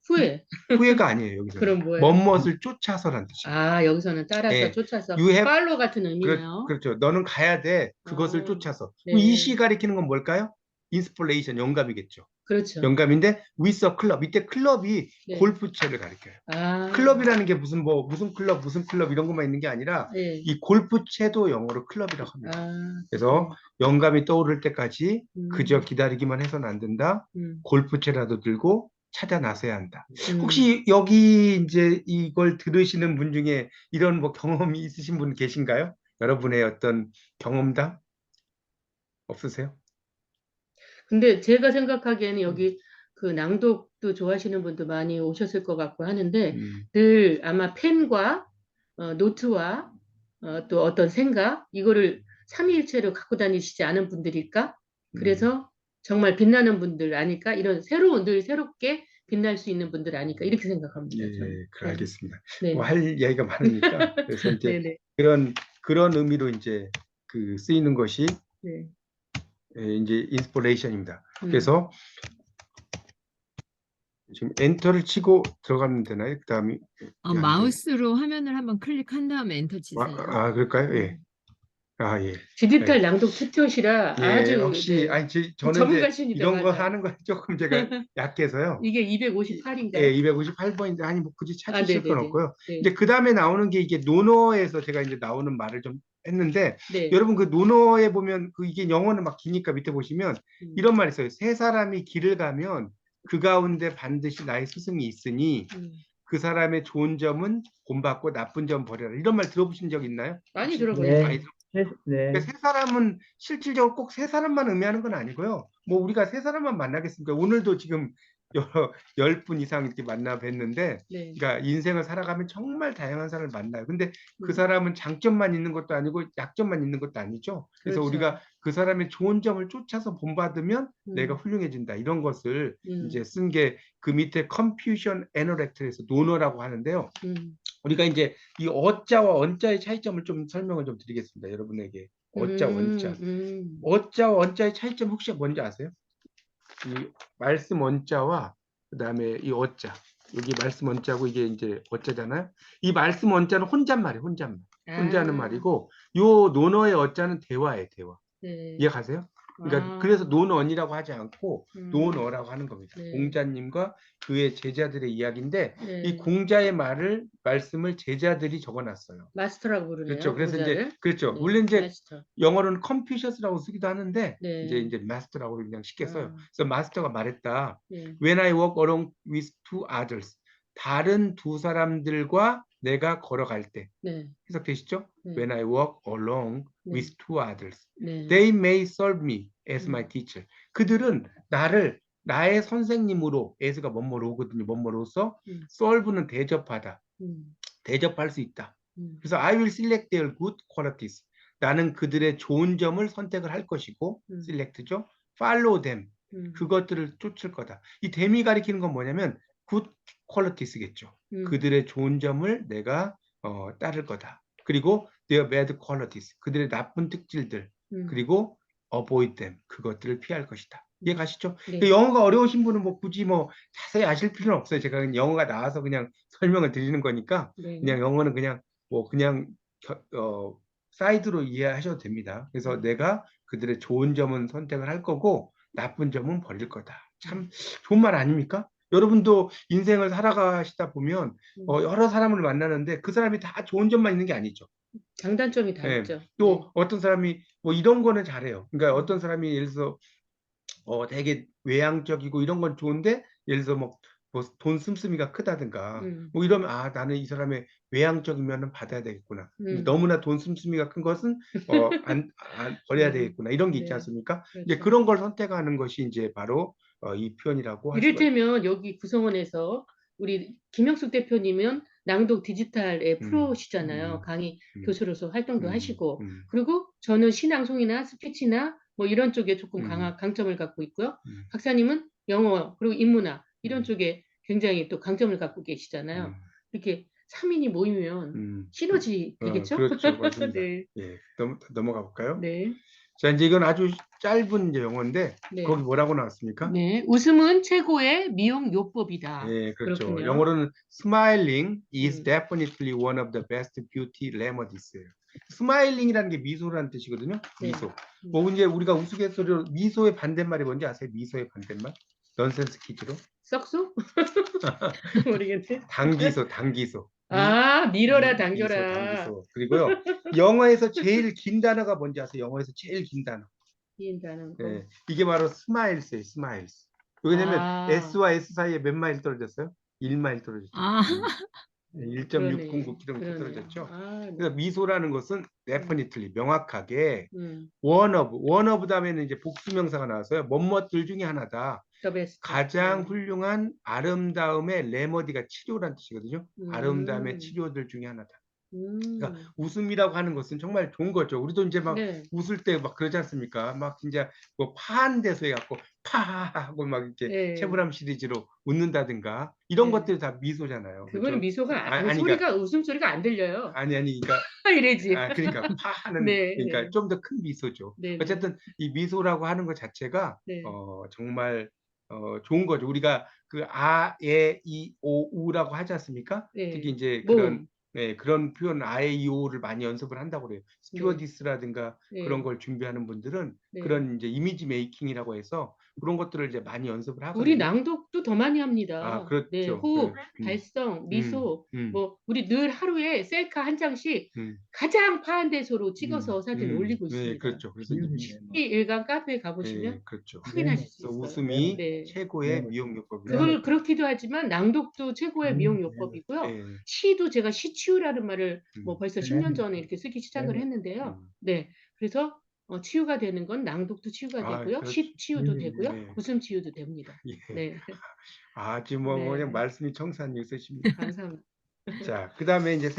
후에. 후회가 아니에요. 여기서. 그럼 뭐예요? 무엇을 쫓아서라는 뜻이에요. 아, 여기서는 따라서 예. 쫓아서 You have- 팔로 같은 의미네요. 그렇죠. 너는 가야 돼. 그것을 아, 쫓아서. 네. 이 시 가리키는 건 뭘까요? 인스피레이션, 영감이겠죠. 그렇죠. 영감인데 with a club. 이때 클럽이 네. 골프채를 가리켜요. 아. 클럽이라는 게 무슨 클럽 이런 것만 있는 게 아니라 네. 이 골프채도 영어로 클럽이라고 합니다. 아. 그래서 영감이 떠오를 때까지 음. 그저 기다리기만 해서는 안 된다. 골프채라도 들고 찾아 나서야 한다. 혹시 여기 이제 이걸 들으시는 분 중에 이런 뭐 경험이 있으신 분 계신가요? 여러분의 어떤 경험담 없으세요? 근데 제가 생각하기에는 여기 그 낭독도 좋아하시는 분도 많이 오셨을 것 같고 하는데 늘 아마 펜과 노트와 또 어떤 생각 이거를 삼위일체로 갖고 다니시지 않은 분들일까? 그래서 정말 빛나는 분들 아닐까? 이런 늘 새롭게 빛날 수 있는 분들 아닐까? 이렇게 생각합니다. 예, 저는. 그래, 알겠습니다. 네. 뭐 할 이야기가 많으니까 그래서 이제 네네. 그런 의미로 이제 그 쓰이는 것이 네. 이제 인스피레이션입니다. 그래서 지금 엔터를 치고 들어가면 되나요? 그다음에 마우스로 화면을 한번 클릭한 다음에 엔터 치세요. 그럴까요? 예. 예. 디지털 낭독 튜토시라 예, 아주 역시 네. 저는 이제 전문가십니다. 이런 거 맞아. 하는 거 조금 제가 약해서요. 이게 258인가요? 예, 258번인데 아니 뭐 굳이 찾으실 건 네네네. 없고요. 네. 이제 그 다음에 나오는 게 이게 논어에서 제가 이제 나오는 말을 좀 했는데 네. 여러분 그 논어에 보면 이게 영어는 막 기니까 밑에 보시면 이런 말이 있어요. 세 사람이 길을 가면 그 가운데 반드시 나의 스승이 있으니 그 사람의 좋은 점은 본받고 나쁜 점 버려라. 이런 말 들어보신 적 있나요? 많이 혹시? 들어보셨죠. 네. 많이 네. 그러니까 세 사람은 실질적으로 꼭 세 사람만 의미하는 건 아니고요. 뭐 우리가 세 사람만 만나겠습니까? 오늘도 지금 10분 이상 이렇게 만나 뵀는데, 네. 그러니까 인생을 살아가면 정말 다양한 사람을 만나요. 근데 그 음. 사람은 장점만 있는 것도 아니고 약점만 있는 것도 아니죠. 그래서 그렇죠. 우리가 그 사람의 좋은 점을 쫓아서 본받으면 내가 훌륭해진다. 이런 것을 이제 쓴 게 그 밑에 Confucian Analect에서 논어라고 하는데요. 우리가 이제 이 어자와 언자의 차이점을 좀 설명을 좀 드리겠습니다. 여러분에게 어자, 원자. 어자와 원자의 차이점 혹시 뭔지 아세요? 이 말씀 원자와 그다음에 이 어자. 여기 말씀 원자고 이게 이제 어자잖아요. 이 말씀 원자는 혼잣말이에요. 혼자는 말이고 요 논어의 어자는 대화예요. 대화. 네. 이해가세요? 그러니까 그래서 논언이라고 하지 않고 논어라고 하는 겁니다. 네. 공자님과 그의 제자들의 이야기인데 네. 이 공자의 말씀을 제자들이 적어놨어요. 마스터라고 부르네요. 그렇죠. 그래서 공자를. 이제 그렇죠. 네. 물론 이제 마스터. 영어로는 컨퓨셔스라고 쓰기도 하는데 네. 이제 마스터라고 그냥 쉽게 써요. 그래서 마스터가 말했다. 네. When I walk along with two others, 다른 두 사람들과 내가 걸어갈 때 네. 해석되시죠? 네. When I walk along 네. with two others, 네. they may serve me as my teacher. 그들은 나를 나의 선생님으로, as가 뭐뭐로거든요. 뭐뭐로서 serve는 대접하다. 대접할 수 있다. 그래서 I will select their good qualities. 나는 그들의 좋은 점을 선택을 할 것이고 select죠. follow them. 그것들을 쫓을 거다. 이 them이 가리키는 건 뭐냐면 good qualities겠죠. 그들의 좋은 점을 내가 따를 거다. 그리고 their bad qualities. 그들의 나쁜 특질들. 그리고 avoid them. 그것들을 피할 것이다. 이해 가시죠? 네. 영어가 어려우신 분은 뭐 굳이 뭐 자세히 아실 필요는 없어요. 제가 그냥 영어가 나와서 그냥 설명을 드리는 거니까 네. 그냥 영어는 그냥 뭐 그냥 사이드로 이해하셔도 됩니다. 그래서 내가 그들의 좋은 점은 선택을 할 거고 나쁜 점은 버릴 거다. 참 좋은 말 아닙니까? 여러분도 인생을 살아가시다 보면 여러 사람을 만나는데 그 사람이 다 좋은 점만 있는 게 아니죠. 장단점이 다 네. 있죠. 또 네. 어떤 사람이 뭐 이런 거는 잘해요. 그러니까 어떤 사람이 예를 들어서 되게 외향적이고 이런 건 좋은데 예를 들어서 뭐 뭐 돈 씀씀이가 크다든가 음. 뭐 이러면 아 나는 이 사람의 외향적인 면은 받아야 되겠구나. 근데 음. 너무나 돈 씀씀이가 큰 것은 안 버려야 되겠구나. 이런 게 있지 네. 않습니까? 이제 그렇죠. 그런 걸 선택하는 것이 이제 바로 이 표현이라고 할 수가 있죠. 이를테면 여기 구성원에서 우리 김영숙 대표님은 낭독 디지털의 프로시잖아요. 강의 교수로서 활동도 하시고, 그리고 저는 시낭송이나 스피치나 뭐 이런 쪽에 조금 강점을 갖고 있고요. 박사님은 영어 그리고 인문학 이런 쪽에 굉장히 또 강점을 갖고 계시잖아요. 이렇게 3인이 모이면 시너지 되겠죠? 그렇죠. 맞습니다. 네. 예, 넘어가 볼까요? 네. 자, 이제 이건 아주 짧은 이제 영어인데 네. 거기 뭐라고 나왔습니까? 네. 웃음은 최고의 미용 요법이다. 예, 그렇죠. 그렇군요. 영어로는 smiling is 음. definitely one of the best beauty remedies예요. 스마일링이라는 게 미소라는 뜻이거든요. 네. 미소. 뭐 이제 우리가 우스갯소리로 미소의 반대말이 뭔지 아세요? 미소의 반대말? 넌센스 퀴즈로. 썩소? 모르겠네. 당기소, 당기소. 아, 밀어라, 미소, 당겨라. 당기소. 그리고요. 영어에서 제일 긴 단어가 뭔지 아세요? 영어에서 제일 긴 단어. 이인다는 거. 예, 이게 바로 스마일스예요. 스마일스. 왜냐면 아. S와 S 사이에 몇 마일 떨어졌어요? 1마일 떨어졌죠. 아, 1.609km 그러네. 떨어졌죠. 아, 네. 그래서 미소라는 것은 definitely 명확하게 음. one of 다음에는 이제 복수명사가 나와서요. 뭐뭐들 중에 하나다. The best. 가장 훌륭한 아름다움의 레머디가 치료란 뜻이거든요. 아름다움의 치료들 중에 하나다. 그러니까 웃음이라고 하는 것은 정말 좋은 거죠. 우리도 이제 막 네. 웃을 때 막 그러지 않습니까? 막 진짜 뭐 파한 데서 해갖고 파하고 막 이렇게 네. 채불암 시리즈로 웃는다든가 이런 네. 것들이 다 미소잖아요. 그거는 그렇죠? 미소가 아니, 소리가 웃음소리가 안 들려요. 아니 그러니까 이래지. 그러니까 파하는 네, 그러니까 네. 좀 더 큰 미소죠. 네, 네. 어쨌든 이 미소라고 하는 것 자체가 네. 정말 좋은 거죠. 우리가 그 아, 에, 이, 오, 우라고 하지 않습니까? 네. 특히 이제 모음. 그런 표현 아에 이오를 많이 연습을 한다고 그래요. 스튜어디스라든가 네. 그런 걸 준비하는 분들은 네. 그런 이제 이미지 메이킹이라고 해서 그런 것들을 이제 많이 연습을 하거든요. 우리 낭독도 더 많이 합니다. 아, 그렇죠. 네, 호흡, 네. 발성, 미소, 음. 뭐 우리 늘 하루에 셀카 한 장씩 음. 가장 파한 데서로 찍어서 사진 올리고 있습니다. 네, 그렇죠. 그래서 일간 카페에 가보시면 네, 그렇죠. 확인하실 수 그래서 있어요. 웃음이 네. 최고의 네. 미용요법이다. 그걸 그렇기도 하지만 낭독도 최고의 미용 요법이고요. 네. 시도 제가 시치유라는 말을 뭐 벌써 네. 10년 전에 이렇게 쓰기 시작을 네. 했는데요. 네. 그래서 치유가 되는 건 낭독도 치유가 아, 되고요. 그렇죠. 시 치유도 되고요. 네. 웃음 치유도 됩니다. 예. 네. 아주 뭐 네. 그냥 말씀이 청산이 있으십니다. 감사합니다. 자, 그다음에 이제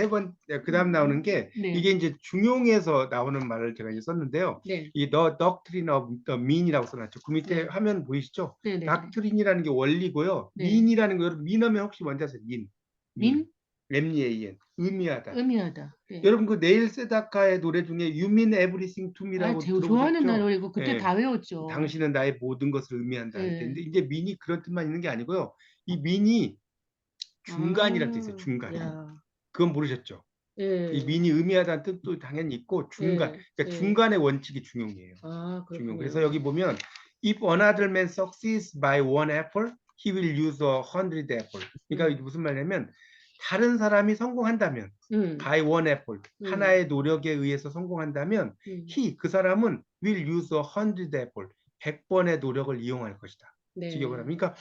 그다음 나오는 게 네. 이게 이제 중용에서 나오는 말을 제가 이제 썼는데요. 네. 이 The Doctrine of the Mean이라고 써놨죠. 그 밑에 네. 화면 보이시죠? 네, 네. 닥트린이라는 게 원리고요. 네. mean이라는 거 여러분 mean하면 혹시 뭔지 아세요? 민? M-E-A-N 의미하다. 의미하다. 네. 여러분 그 네일 세다카의 노래 중에 You mean everything to me라고 제가 좋아하는 들어보셨죠? 노래고 그때 네. 다 외웠죠. 당신은 나의 모든 것을 의미한다. 네. 근데 이제 mean이 그런 뜻만 있는 게 아니고요. 이 mean이 중간이라는 뜻이에요. 중간. 야. 그건 모르셨죠? 네. 이 mean이 의미하다는 뜻도 당연히 있고 중간. 네. 그러니까 네. 중간의 원칙이 중용이에요. 아, 그렇군요. 중용. 그래서 여기 보면 If another man succeeds by one effort, he will use 100 effort. 그러니까 이게 무슨 말이냐면 다른 사람이 성공한다면 by one effort, 하나의 노력에 의해서 성공한다면 그 사람은 will use 100 effort, 100번의 노력을 이용할 것이다. 네. 직역을 하면. 그러니까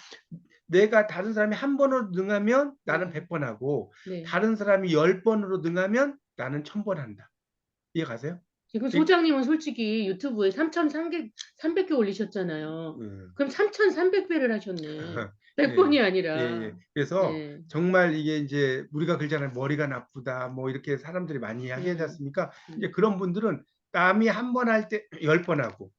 내가 다른 사람이 한 번으로 능하면 나는 100번 하고 네. 다른 사람이 10번으로 능하면 나는 1000번 한다. 이해 가세요? 지금 소장님은 솔직히 유튜브에 3,300개 올리셨잖아요. 그럼 3,300배를 하셨네. 100번이 아니라. 예. 그래서 네. 정말 이게 이제 우리가 그러잖아요. 머리가 나쁘다. 뭐 이렇게 사람들이 많이 이야기하지 않습니까? 이제 그런 분들은 남이 한 번 할 때 10번 하고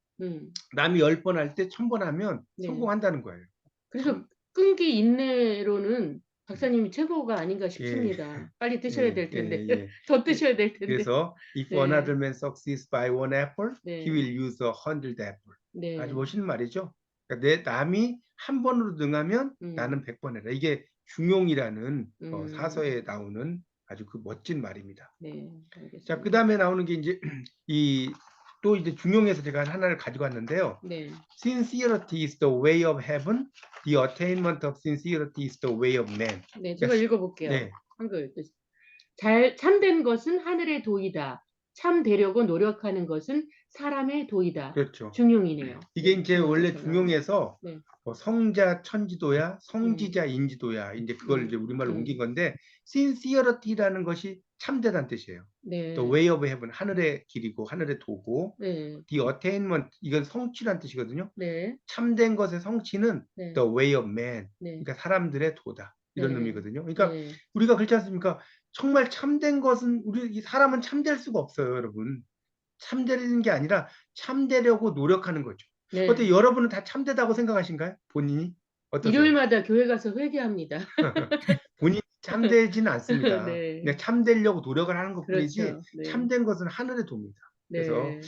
남이 10번 할 때 1000번 하면 네. 성공한다는 거예요. 그래서 끈기 인내로는 박사님이 최고가 아닌가 싶습니다. 빨리 뜨셔야 될 텐데. 더 뜨셔야 될 텐데. 그래서 if 네. another man succeeds by one effort, 네. he will use 100 effort. 네. 아주 멋있는 말이죠. 그러니까 남이 한 번으로 능하면 나는 100번 해라. 이게 중용이라는 사서에 나오는 아주 그 멋진 말입니다. 네, 알겠습니다. 자, 그 다음에 나오는 게 이제 또 이제 중용에서 제가 하나를 가지고 왔는데요. 네. Sincerity is the way of heaven. The attainment of sincerity is the way of man. 네, 제가 읽어볼게요. 네. 한글. 참된 것은 하늘의 도이다. 참 되려고 노력하는 것은 사람의 도이다. 그렇죠. 중용이네요. 이게 네, 이제 원래 중용에서 나온. 중용에서 네. 성자 천지도야, 성지자 인지도야, 이제 그걸 이제 우리말로 옮긴 건데, sincerity라는 것이 참되다는 뜻이에요. 네. The way of heaven, 하늘의 길이고 하늘의 도고, 네. the attainment, 이건 성취란 뜻이거든요. 네. 참된 것의 성취는 네. the way of man, 네. 그러니까 사람들의 도다, 이런 네. 의미거든요. 그러니까 네. 우리가 그렇지 않습니까? 정말 참된 것은 이 사람은 참될 수가 없어요, 여러분. 참되는 게 아니라 참되려고 노력하는 거죠. 네. 어때 여러분은 다 참되다고 생각하신가요? 본인이? 어떠세요? 일요일마다 교회 가서 회개합니다. 본인이 참되지는 않습니다. 네. 그냥 참되려고 노력을 하는 것뿐이지 그렇죠. 네. 참된 것은 하늘의 도입니다. 그래서 네.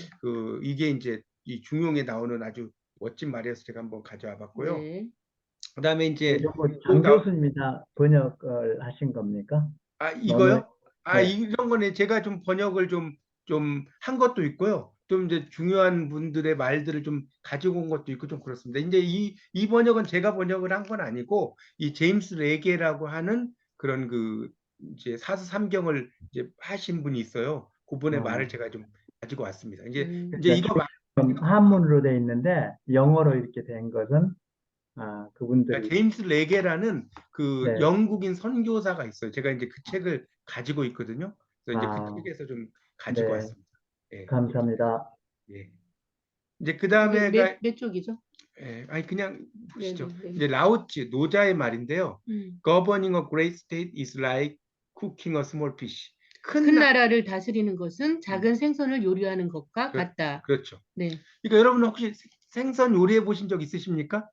이게 이제 이 중용에 나오는 아주 멋진 말이어서 제가 한번 가져와 봤고요. 네. 그다음에 이제 이거 뭐 또 장 교수님이 다 번역을 하신 겁니까? 이거요? 네. 이런 거는 제가 좀 번역을 좀 한 것도 있고요. 좀 이제 중요한 분들의 말들을 좀 가지고 온 것도 있고 좀 그렇습니다. 이제 이 번역은 제가 번역을 한 건 아니고 이 제임스 레게라고 하는 그런 이제 사서삼경을 이제 하신 분이 있어요. 그분의 말을 제가 좀 가지고 왔습니다. 이제 이거 한문으로 돼 있는데 영어로 이렇게 된 것은 그분들이 제임스 레게라는 네. 영국인 선교사가 있어요. 제가 이제 그 책을 가지고 있거든요. 그래서 이제 그 책에서 좀 가지고 네. 왔습니다. 예, 감사합니다. 예. 이제 그 다음에가 몇 쪽이죠? 그냥 보시죠. 네. 이제 라오츠 노자의 말인데요. Governing a great state is like cooking a small fish. 큰 나라를 다스리는 것은 작은 생선을 요리하는 것과 같다. 그렇죠. 네. 그러니까 여러분 혹시 생선 요리해 보신 적 있으십니까?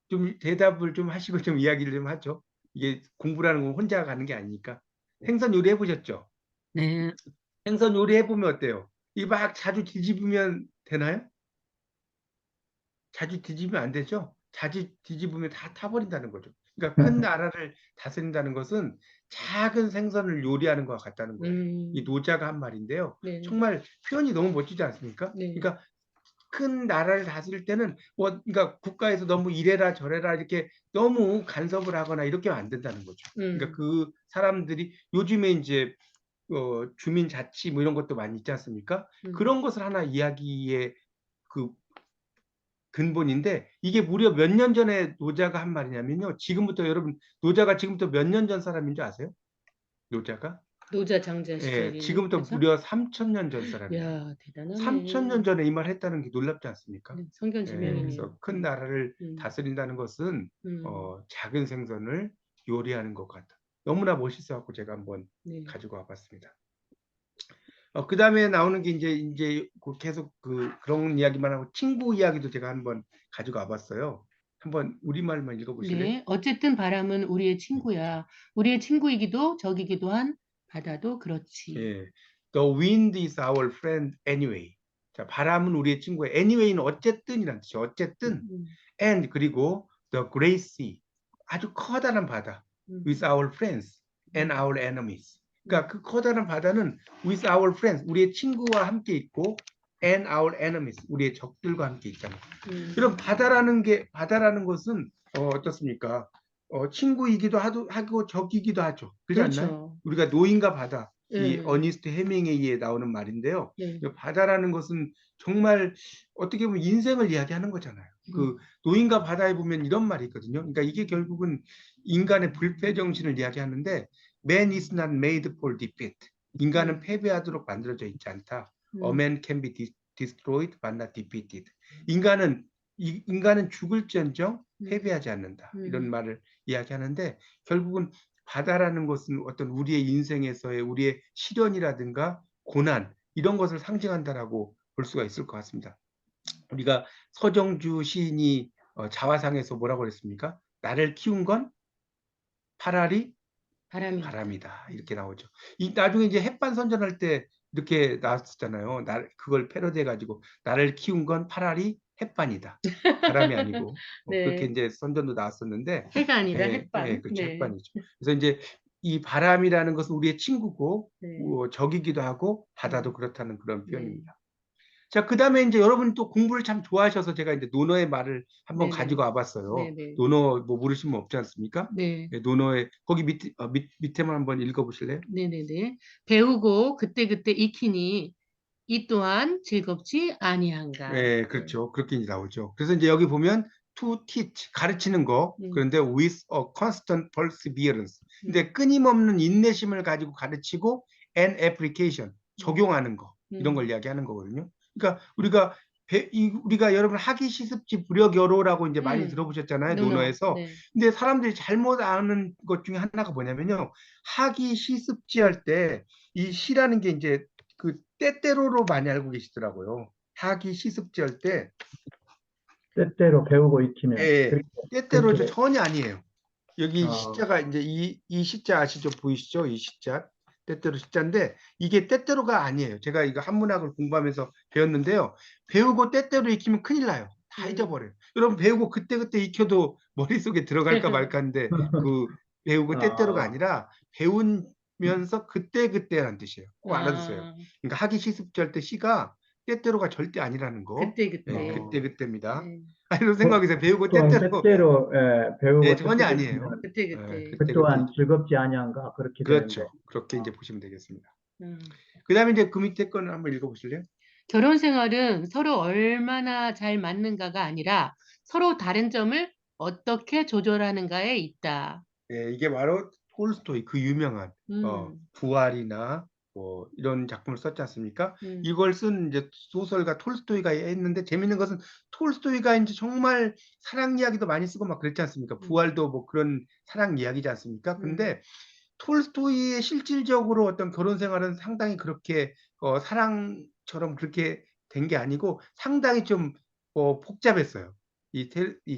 좀 대답을 좀 하시고 좀 이야기를 좀 하죠. 이게 공부라는 건 혼자 가는 게 아니니까. 생선 요리해 보셨죠? 네. 생선 요리해 보면 어때요? 이 막 자주 뒤집으면 되나요? 자주 뒤집으면 안 되죠? 자주 뒤집으면 다 타버린다는 거죠. 그러니까 큰 나라를 다스린다는 것은 작은 생선을 요리하는 것과 같다는 거예요. 이 노자가 한 말인데요. 네. 정말 표현이 너무 멋지지 않습니까? 네. 그러니까 큰 나라를 다스릴 때는 그러니까 국가에서 너무 이래라 저래라 이렇게 너무 간섭을 하거나 이렇게 하면 안 된다는 거죠. 그러니까 그 사람들이 요즘에 이제 주민 자치 뭐 이런 것도 많이 있지 않습니까? 그런 것을 하나 이야기의 근본인데 이게 무려 몇 년 전에 노자가 한 말이냐면요. 여러분 노자가 지금부터 몇 년 전 사람인 줄 아세요? 노자가? 노자 장자 시절이. 지금부터 무려 3,000년 전 사람이에요. 야, 대단하네. 3,000년 전에 이 말 했다는 게 놀랍지 않습니까? 네, 성경 지명이네요. 그래서 큰 나라를 다스린다는 것은 작은 생선을 요리하는 것 같다. 너무나 멋있어갖고 제가 한번 가지고 와봤습니다. 그 다음에 나오는 게 이제 계속 그런 이야기만 하고 친구 이야기도 제가 한번 가지고 와봤어요. 한번 우리말만 읽어보실래요? 네, 어쨌든 바람은 우리의 친구야. 우리의 친구이기도 적이기도 한 바다도 그렇지. 예. The wind is our friend anyway. 자, 바람은 우리의 친구야. Anyway는 어쨌든이란 뜻이죠. 어쨌든. And 그리고 the great sea. 아주 커다란 바다. With our friends and our enemies. 그러니까 그 커다란 바다는 with our friends, 우리의 친구와 함께 있고 and our enemies, 우리의 적들과 함께 있잖아요. 이런 바다라는 것은 어떻습니까? 친구이기도 하고 적이기도 하죠. 그렇지 않나요? 우리가 노인과 바다, 이 어니스트 해밍웨이에 나오는 말인데요. 바다라는 것은 정말 어떻게 보면 인생을 이야기하는 거잖아요. 그 노인과 바다에 보면 이런 말이 있거든요. 그러니까 이게 결국은 인간의 불패 정신을 이야기하는데 Man is not made for defeat. 인간은 패배하도록 만들어져 있지 않다. A man can be destroyed but not defeated. 인간은 죽을지언정 패배하지 않는다. 이런 말을 이야기하는데 결국은 바다라는 것은 어떤 우리의 인생에서의 우리의 시련이라든가 고난 이런 것을 상징한다라고 볼 수가 있을 것 같습니다. 우리가 서정주 시인이 자화상에서 뭐라고 그랬습니까? 나를 키운 건 바람이다. 이렇게 나오죠. 나중에 이제 햇반 선전할 때 이렇게 나왔었잖아요. 그걸 패러디해가지고 나를 키운 건 파라리 햇반이다. 바람이 아니고 네. 그렇게 이제 선전도 나왔었는데 해가 아니라 햇반. 그렇죠. 햇반이죠. 그래서 이제 이 바람이라는 것은 우리의 친구고 적이기도 하고 바다도 그렇다는 그런 표현입니다. 자, 그다음에 이제 여러분 또 공부를 참 좋아하셔서 제가 이제 논어의 말을 한번 네네. 가지고 와봤어요. 네네. 논어 뭐 모르시면 없지 않습니까? 네. 네, 논어의 거기 밑에만 한번 읽어보실래요? 네네네. 배우고 그때그때 익히니 이 또한 즐겁지 아니한가. 네, 그렇죠. 그렇게 이제 나오죠. 그래서 이제 여기 보면 to teach 가르치는 거 그런데 with a constant perseverance. 근데 끊임없는 인내심을 가지고 가르치고 and application 적용하는 거 이런 걸 이야기하는 거거든요. 그러니까 우리가 여러분 하기 시습지 불여겨로라고 이제 많이 들어보셨잖아요. 논어에서. 네. 근데 사람들이 잘못 아는 것 중에 하나가 뭐냐면요. 하기 시습지 할 때 이 시라는 게 이제 그 때때로로 많이 알고 계시더라고요. 하기 시습지 할 때, 때때로 배우고 익히면 예, 때때로죠. 그렇게 전혀 아니에요. 여기 어, 시자가 이제 이 시자 아시죠? 보이시죠? 이 시자. 때때로 시자인데 이게 때때로가 아니에요. 제가 이거 한문학을 공부하면서 배웠는데요. 배우고 때때로 익히면 큰일 나요. 다 잊어버려요. 여러분 배우고 그때그때 익혀도 머릿속에 들어갈까 말까 하는데 그 배우고 때때로가 어, 아니라 배우면서 그때그때라는 뜻이에요. 꼭 알아두세요. 아, 그러니까 하기 시습지 할 때 시가 때때로가 절대 아니라는 거. 그때그때. 네, 어. 그때그때입니다. 네. 이런 생각이세요. 배우고 보통 때때로. 때때로 네, 배우고 전혀 때때로 아니에요. 익히면 그때그때. 그 그때그때. 또한 즐겁지 아니한가 그렇게 되는데 그렇죠. 그렇게 이제 보시면 되겠습니다. 음. 그 다음에 이제 그 밑에 거는 한번 읽어보실래요? 결혼 생활은 서로 얼마나 잘 맞는가가 아니라 서로 다른 점을 어떻게 조절하는가에 있다. 네, 이게 바로 톨스토이 그 유명한 음. 부활이나 뭐 이런 작품을 썼지 않습니까? 음. 이걸 쓴 이제 소설가 톨스토이가 했는데 재밌는 것은 톨스토이가 이제 정말 사랑 이야기도 많이 쓰고 막 그랬지 않습니까? 부활도 뭐 그런 사랑 이야기지 않습니까? 근데 톨스토이의 실질적으로 어떤 결혼 생활은 상당히 그렇게 사랑처럼 그렇게 된 게 아니고 상당히 좀 복잡했어요. 이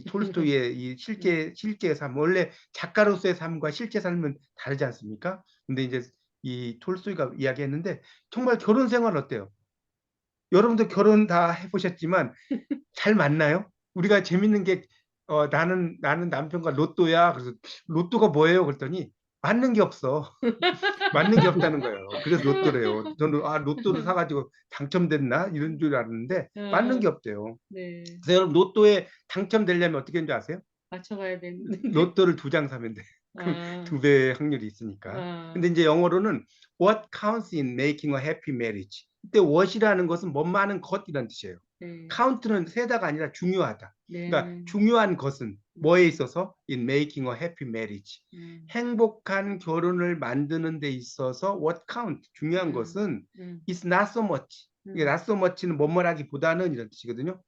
톨스토이의 이 실제 삶, 원래 작가로서의 삶과 실제 삶은 다르지 않습니까? 근데 이제 이 톨스토이가 이야기했는데 정말 결혼 생활 어때요? 여러분도 결혼 다 해보셨지만 잘 맞나요? 우리가 재밌는 게 나는 남편과 로또야. 그래서 로또가 뭐예요? 그랬더니 맞는 게 없어. 맞는 게 없다는 거예요. 그래서 로또래요. 저는 로또를 사가지고 당첨됐나 이런 줄 알았는데 맞는 게 없대요. 네. 그래서 여러분 로또에 당첨되려면 어떻게 하는 줄 아세요? 맞춰가야 되는데. 로또를 2장 사면 돼. 그럼 아, 2배의 확률이 있으니까. 아, 근데 이제 영어로는 what counts in making a happy marriage. 이때 what이라는 것은 뭐 많은 것이라는 뜻이에요. 네. count는 세다가 아니라 중요하다. 네. 그러니까 중요한 것은 뭐에 있어서 in making a happy marriage. 행복한 결혼을 만드는 데 있어서 what count 중요한 것은 is not so much. 이게 not so much는 뭐뭐라기보다는 이런 뜻이거든요.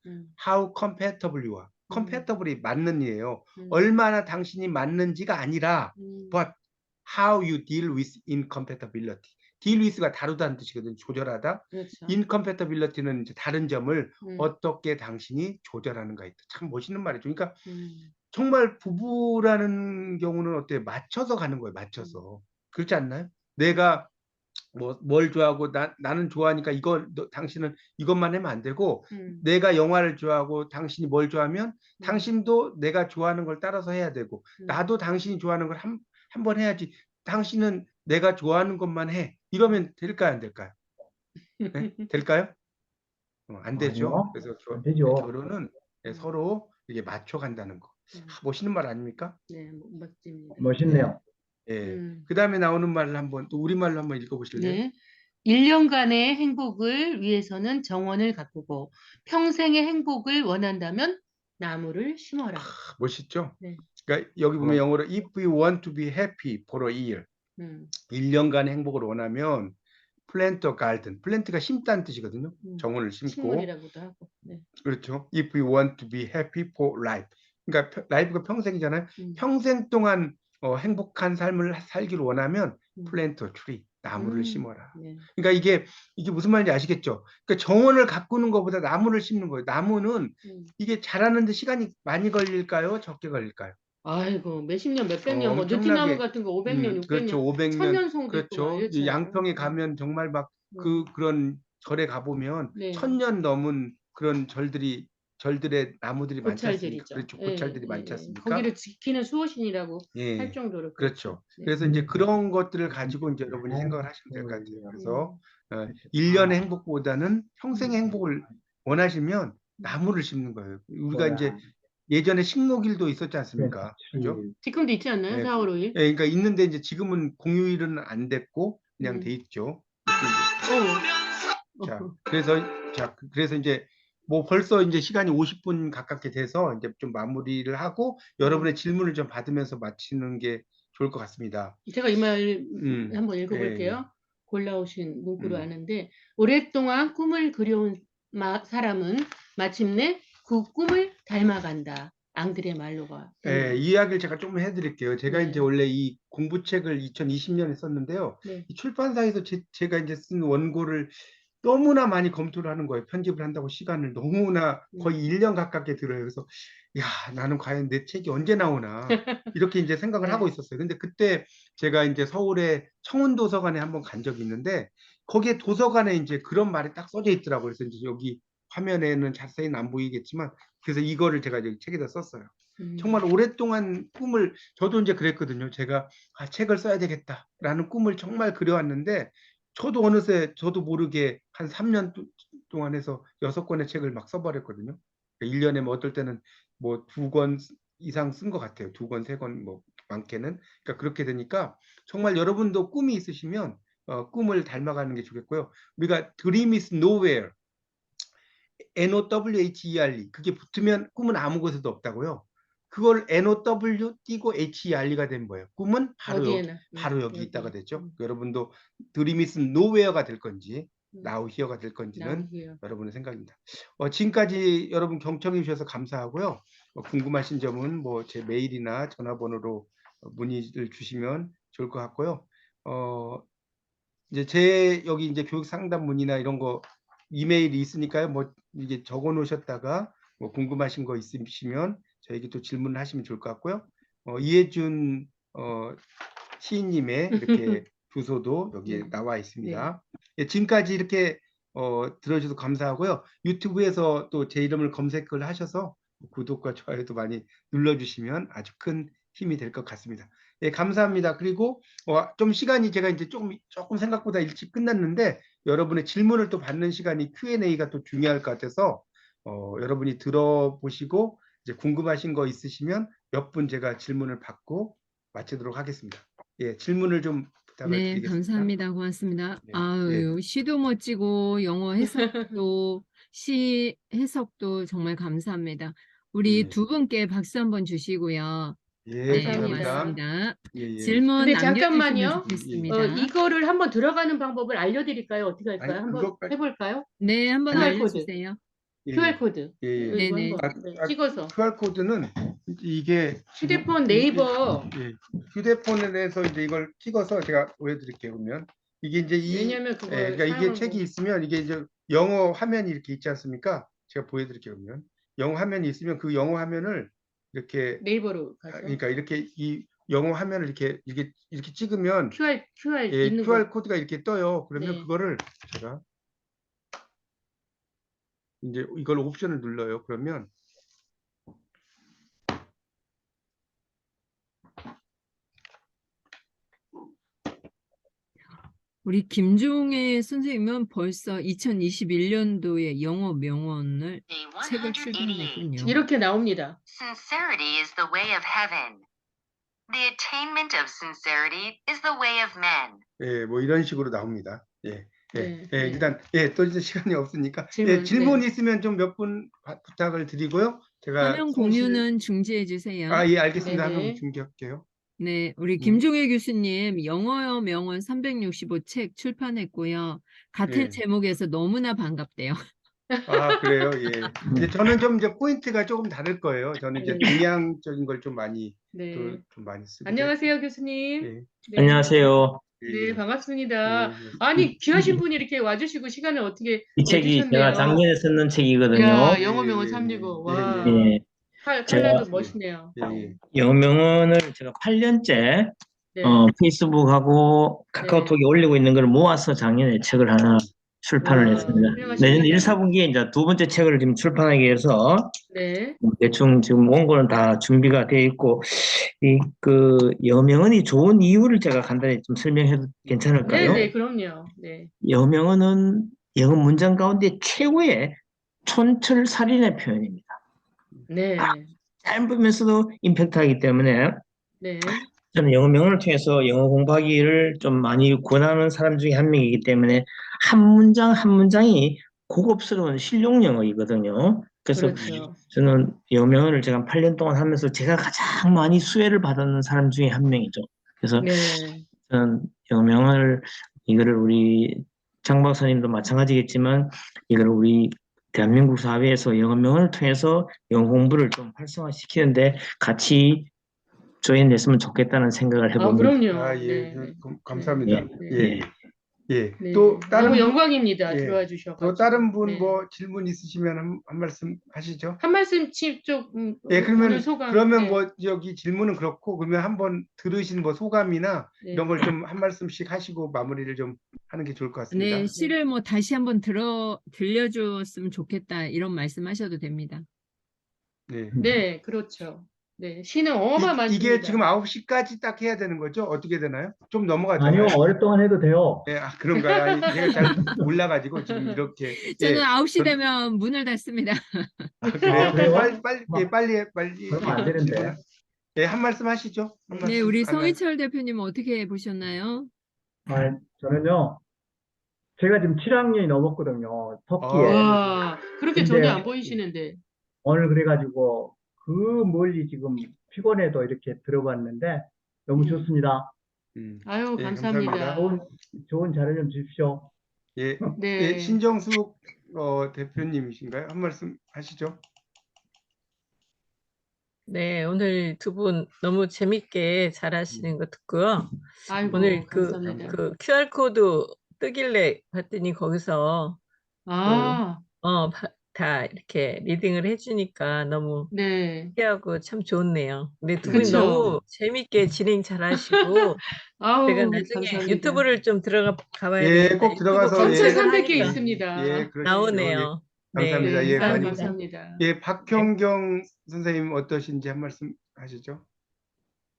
how compatible you are. compatible이 맞는 이에요. 얼마나 당신이 맞는지가 아니라 but how you deal with incompatibility. deal with가 다루다는 뜻이거든요. 조절하다. 그렇죠. incompatibility는 이제 다른 점을 어떻게 당신이 조절하는가 있다. 참 멋있는 말이죠. 그러니까 정말 부부라는 경우는 어때요? 맞춰서 가는 거예요. 맞춰서. 그렇지 않나요? 내가 뭘 좋아하고 나는 좋아하니까 당신은 이것만 하면 안 되고 내가 영화를 좋아하고 당신이 뭘 좋아하면 당신도 내가 좋아하는 걸 따라서 해야 되고 나도 당신이 좋아하는 걸 한 번 해야지. 당신은 내가 좋아하는 것만 해. 이러면 될까요? 안 될까요? 네? 될까요? 안 되죠. 아니요 그래서 안 되죠. 결혼은 서로 이게 맞춰 간다는 거. 멋있는 말 아닙니까? 네, 멋집니다. 멋있네요. 예. 그다음에 나오는 말을 한번 또 우리말로 한번 읽어보실래요? 네. 1년간의 행복을 위해서는 정원을 가꾸고 평생의 행복을 원한다면 나무를 심어라. 멋있죠? 네. 그러니까 여기 보면 영어로 if you want to be happy for a year, 1년간 행복을 원하면 plant a garden. plant가 심다는 뜻이거든요. 정원을 심고. 식물이라고도 하고. 네. 그렇죠. If you want to be happy for life. 그러니까 라이프가 평생이잖아요. 평생 동안 행복한 삶을 살기를 원하면 plant a tree. 나무를 심어라. 네. 그러니까 이게 무슨 말인지 아시겠죠? 그러니까 정원을 가꾸는 것보다 나무를 심는 거예요. 나무는 이게 자라는데 시간이 많이 걸릴까요? 적게 걸릴까요? 아이고, 몇십 년, 몇백 년, 뭐 엄청나게, 느티나무 같은 거 500년, 600년, 그렇죠. 500년. 1000년 송도 있고 그렇죠. 막 이 이렇잖아요. 양평에 가면 정말 막 그런 절에 가보면 네. 1000년 넘은 그런 절들의 나무들이 많지 않습니까? 고찰들이죠. 그렇죠. 예, 고찰들이 많지 예. 않습니까? 거기를 지키는 수호신이라고 할 예, 정도로 그렇죠. 네. 그래서 이제 그런 것들을 가지고 이제 여러분이 생각을 하시면 될 것 같아요. 그래서 1년의 행복보다는 평생의 행복을 원하시면 나무를 심는 거예요. 우리가 이제 예전에 식목일도 있었지 않습니까? 그죠? 지금도 있지 않나요? 예, 4월 5일? 예, 그러니까 있는데 이제 지금은 공휴일은 안 됐고 그냥 돼 있죠. 그래서 이제 뭐 벌써 이제 시간이 50분 가깝게 돼서 이제 좀 마무리를 하고 여러분의 질문을 좀 받으면서 마치는 게 좋을 것 같습니다. 제가 이 말 음, 한번 예, 읽어볼게요. 골라오신 문구로 음. 아는데 오랫동안 꿈을 그려온 사람은 마침내 그 꿈을 닮아간다. 앙드레 말로가. 예, 이야기를 제가 좀 해드릴게요. 제가 네. 이제 원래 이 공부책을 2020년에 썼는데요. 네. 이 출판사에서 제가 이제 쓴 원고를 너무나 많이 검토를 하는 거예요. 편집을 한다고 시간을 너무나 거의 1년 가깝게 들어요. 그래서 야, 나는 과연 내 책이 언제 나오나 이렇게 이제 생각을 네. 하고 있었어요. 근데 그때 제가 이제 서울의 청운도서관에 한번 간 적이 있는데 거기에 도서관에 이제 그런 말이 딱 써져 있더라고요. 그래서 이제 여기 화면에는 자세히는 안 보이겠지만 그래서 이거를 제가 여기 책에다 썼어요. 정말 오랫동안 꿈을 저도 이제 그랬거든요. 제가 책을 써야 되겠다라는 꿈을 정말 그려왔는데 저도 어느새 저도 모르게 한 3년 동안 해서 6권의 책을 막 써버렸거든요. 1년에 뭐 어떨 때는 뭐 2권 이상 쓴 것 같아요. 2권, 3권 뭐 많게는. 그러니까 그렇게 되니까 정말 여러분도 꿈이 있으시면 꿈을 닮아가는 게 좋겠고요. 우리가 Dream is nowhere, NOWHERE 그게 붙으면 꿈은 아무 곳에도 없다고요. 그걸 NOW 띄고 HERE가 된 거예요. 꿈은 어디에나. 바로 여기 여기. 있다가 됐죠. 여러분도 Dream is nowhere가 될 건지 Now here가 될 건지는 여러분의 생각입니다. 지금까지 여러분 경청해 주셔서 감사하고요. 궁금하신 점은 뭐 제 메일이나 전화번호로 문의를 주시면 좋을 것 같고요. 이제 제 여기 이제 교육 상담 문의나 이런 거 이메일이 있으니까요. 뭐 이게 적어 놓으셨다가 뭐 궁금하신 거 있으시면 저에게 또 질문을 하시면 좋을 것 같고요. 이혜준 시인님의 이렇게 주소도 여기에 나와 있습니다. 예, 지금까지 이렇게 들어주셔서 감사하고요. 유튜브에서 또 제 이름을 검색을 하셔서 구독과 좋아요도 많이 눌러주시면 아주 큰 힘이 될 것 같습니다. 예, 감사합니다. 그리고 좀 시간이 제가 이제 조금 생각보다 일찍 끝났는데 여러분의 질문을 또 받는 시간이 Q&A가 또 중요할 것 같아서 여러분이 들어보시고 이제 궁금하신 거 있으시면 몇 분 제가 질문을 받고 마치도록 하겠습니다. 예, 질문을 좀 부탁을 네, 드리겠습니다. 감사합니다. 고맙습니다. 네, 아유, 시도 멋지고 영어 해석도 시 해석도 정말 감사합니다. 우리 두 분께 박수 한번 주시고요. 예, 네, 감사합니다. 고맙습니다. 예, 예. 질문 근데 남겨주시면 잠깐만요. 좋겠습니다. 이거를 한번 들어가는 방법을 알려드릴까요? 어떻게 할까요? 아니, 한번 그것까지- 해볼까요? 네, 한번 QR 코드. 알려주세요. 예, QR코드. 예, 예. 이거 네네. 한번 찍어서. QR코드는 이게 휴대폰 네이버. 예, 휴대폰에서 이제 이걸 찍어서 제가 보여드릴게요. 그러면 이게 이제 왜냐면 그걸 그러니까 이게 사용을 책이 뭐- 있으면 이게 이제 영어 화면이 이렇게 있지 않습니까? 제가 보여드릴게요. 그러면 영어 화면이 있으면 그 영어 화면을 이렇게 네이버로 가서 그러니까 이렇게 이 영어 화면을 이렇게 찍으면 QR 예, 있는 QR 거. 코드가 이렇게 떠요. 그러면 네. 그거를 제가 이제 이걸 옵션을 눌러요. 그러면 우리 김종혜 선생님은 벌써 2021년도에 영어 명언을 책을 출판했군요. 이렇게 나옵니다. Sincerity is the way of heaven. The attainment of sincerity is the way of men. 예, 뭐 이런 식으로 나옵니다. 예. 예, 네, 예, 네. 일단 또 이제 시간이 없으니까 질문, 네. 있으면 좀 몇 분 부탁을 드리고요. 제가 화면 공유는 중지해 주세요. 예, 알겠습니다. 네네. 한번 중계할게요. 네, 우리 김종혜 교수님 영어의 명언 365책 출판했고요. 같은 예. 제목에서 너무나 반갑대요. 아, 그래요. 예. 이제 저는 좀 이제 포인트가 조금 다를 거예요. 저는 이제 네. 동양적인 걸 좀 많이 네. 좀 많이 쓰고. 안녕하세요, 교수님. 예. 네. 안녕하세요. 예, 네, 반갑습니다. 예, 예. 아니, 귀하신 분이 이렇게 와주시고 시간을 어떻게 이 책이 내주셨네요. 제가 작년에 썼는 책이거든요. 이야, 영어 명언 예, 365. 예, 와, 예, 칼라도 멋있네요. 예, 예. 영어 명언을 제가 8년째 네. 페이스북하고 카카오톡에 올리고 있는 걸 모아서 작년에 책을 하나 출판을 와, 했습니다. 훌륭하십니다. 내년 1, 4분기에 이제 두 번째 책을 지금 출판하기 위해서 네. 대충 지금 원고는 다 준비가 되어 있고, 여명언이 좋은 이유를 제가 간단히 좀 설명해도 괜찮을까요? 네, 그럼요. 네. 여명언은 영어 문장 가운데 최고의 촌철살인의 표현입니다. 네. 짧으면서도 임팩트하기 때문에 네. 저는 영어 명언을 통해서 영어 공부하기를 좀 많이 권하는 사람 중에 한 명이기 때문에 한 문장 한 문장이 고급스러운 실용 영어이거든요. 그래서 그렇죠. 저는 영어 명언을 제가 8년 동안 하면서 제가 가장 많이 수혜를 받는 사람 중에 한 명이죠. 그래서 네. 저는 영어 명언을 이거를 우리 장 박사님도 마찬가지겠지만 이거를 우리 대한민국 사회에서 영어 명언을 통해서 영어 공부를 좀 활성화시키는데 같이 조인됐으면 좋겠다는 생각을 아, 해봅니다. 그럼요. 아, 예, 네. 감사합니다. 네. 예, 예. 네. 또 다른 너무 분, 영광입니다. 예. 들어와 또 주셔가지고. 다른 분 네. 뭐 질문 있으시면 한 말씀 하시죠. 한 말씀씩 좀 예, 오늘 그러면 소감. 그러면 네. 뭐 여기 질문은 그렇고 그러면 한번 들으신 뭐 소감이나 네. 이런 걸 좀 한 말씀씩 하시고 마무리를 좀 하는 게 좋을 것 같습니다. 네, 시를 뭐 다시 한번 들려줬으면 좋겠다 이런 말씀하셔도 됩니다. 네. 네, 그렇죠. 네, 시는 어마어마합니다. 이게 지금 9시까지 딱 해야 되는 거죠? 어떻게 되나요? 좀 넘어가잖아요. 아니요, 오랫동안 해도 돼요. 예, 아, 그런가요? 아니, 제가 잘 몰라가지고 지금 이렇게. 저는 예, 9시 되면 문을 닫습니다. 아, 그래요? 그래요? 빨리. 그러면 안 되는데. 질문을. 예, 한 말씀 하시죠. 한 네, 말씀 우리 안 성희철 대표님 어떻게 보셨나요? 저는요, 제가 지금 7학년이 넘었거든요. 터키에. 와, 그렇게 근데- 전혀 안 보이시는데. 오늘 그래가지고 그 멀리 지금 피곤해도 이렇게 들어봤는데 너무 좋습니다. 아유, 예, 감사합니다. 감사합니다. 좋은 자료 좀 주십시오. 예, 네. 예, 신정숙 대표님이신가요? 한 말씀 하시죠. 네, 오늘 두 분 너무 재밌게 잘하시는 거 듣고요. 아이고, 오늘 감사합니다. 그 QR코드 뜨길래 봤더니 거기서 아, 다 이렇게 리딩을 해주니까 너무 네. 신기하고 참 좋네요. 근데 두 분이 그쵸. 너무 재밌게 진행 잘하시고 아우, 제가 나중에 감사합니다. 유튜브를 좀 들어가 봐야 예, 되는데 꼭 들어가서, 유튜브 전체 예. 검색을 300개 하니까 있습니다. 예, 그러시죠. 나오네요. 예, 감사합니다. 네, 예, 아유, 많이. 감사합니다. 예, 박형경 선생님 어떠신지 한 말씀 하시죠.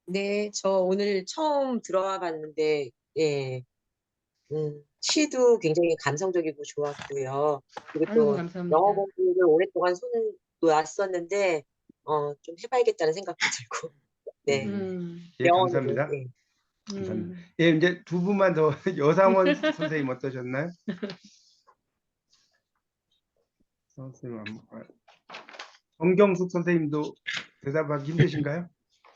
네, 저 오늘 처음 들어와 봤는데, 예, 시도 굉장히 감성적이고 좋았고요. 그리고 아이고, 또 감사합니다. 영어 공부를 오랫동안 손을 놓았었는데, 좀 해봐야겠다는 생각도 들고, 네, 예, 감사합니다. 영어는, 예. 감사합니다. 예, 이제 두 분만 더 여상원 선생님 어떠셨나요? 선생님, 정경숙 선생님도 대답하기 힘드신가요?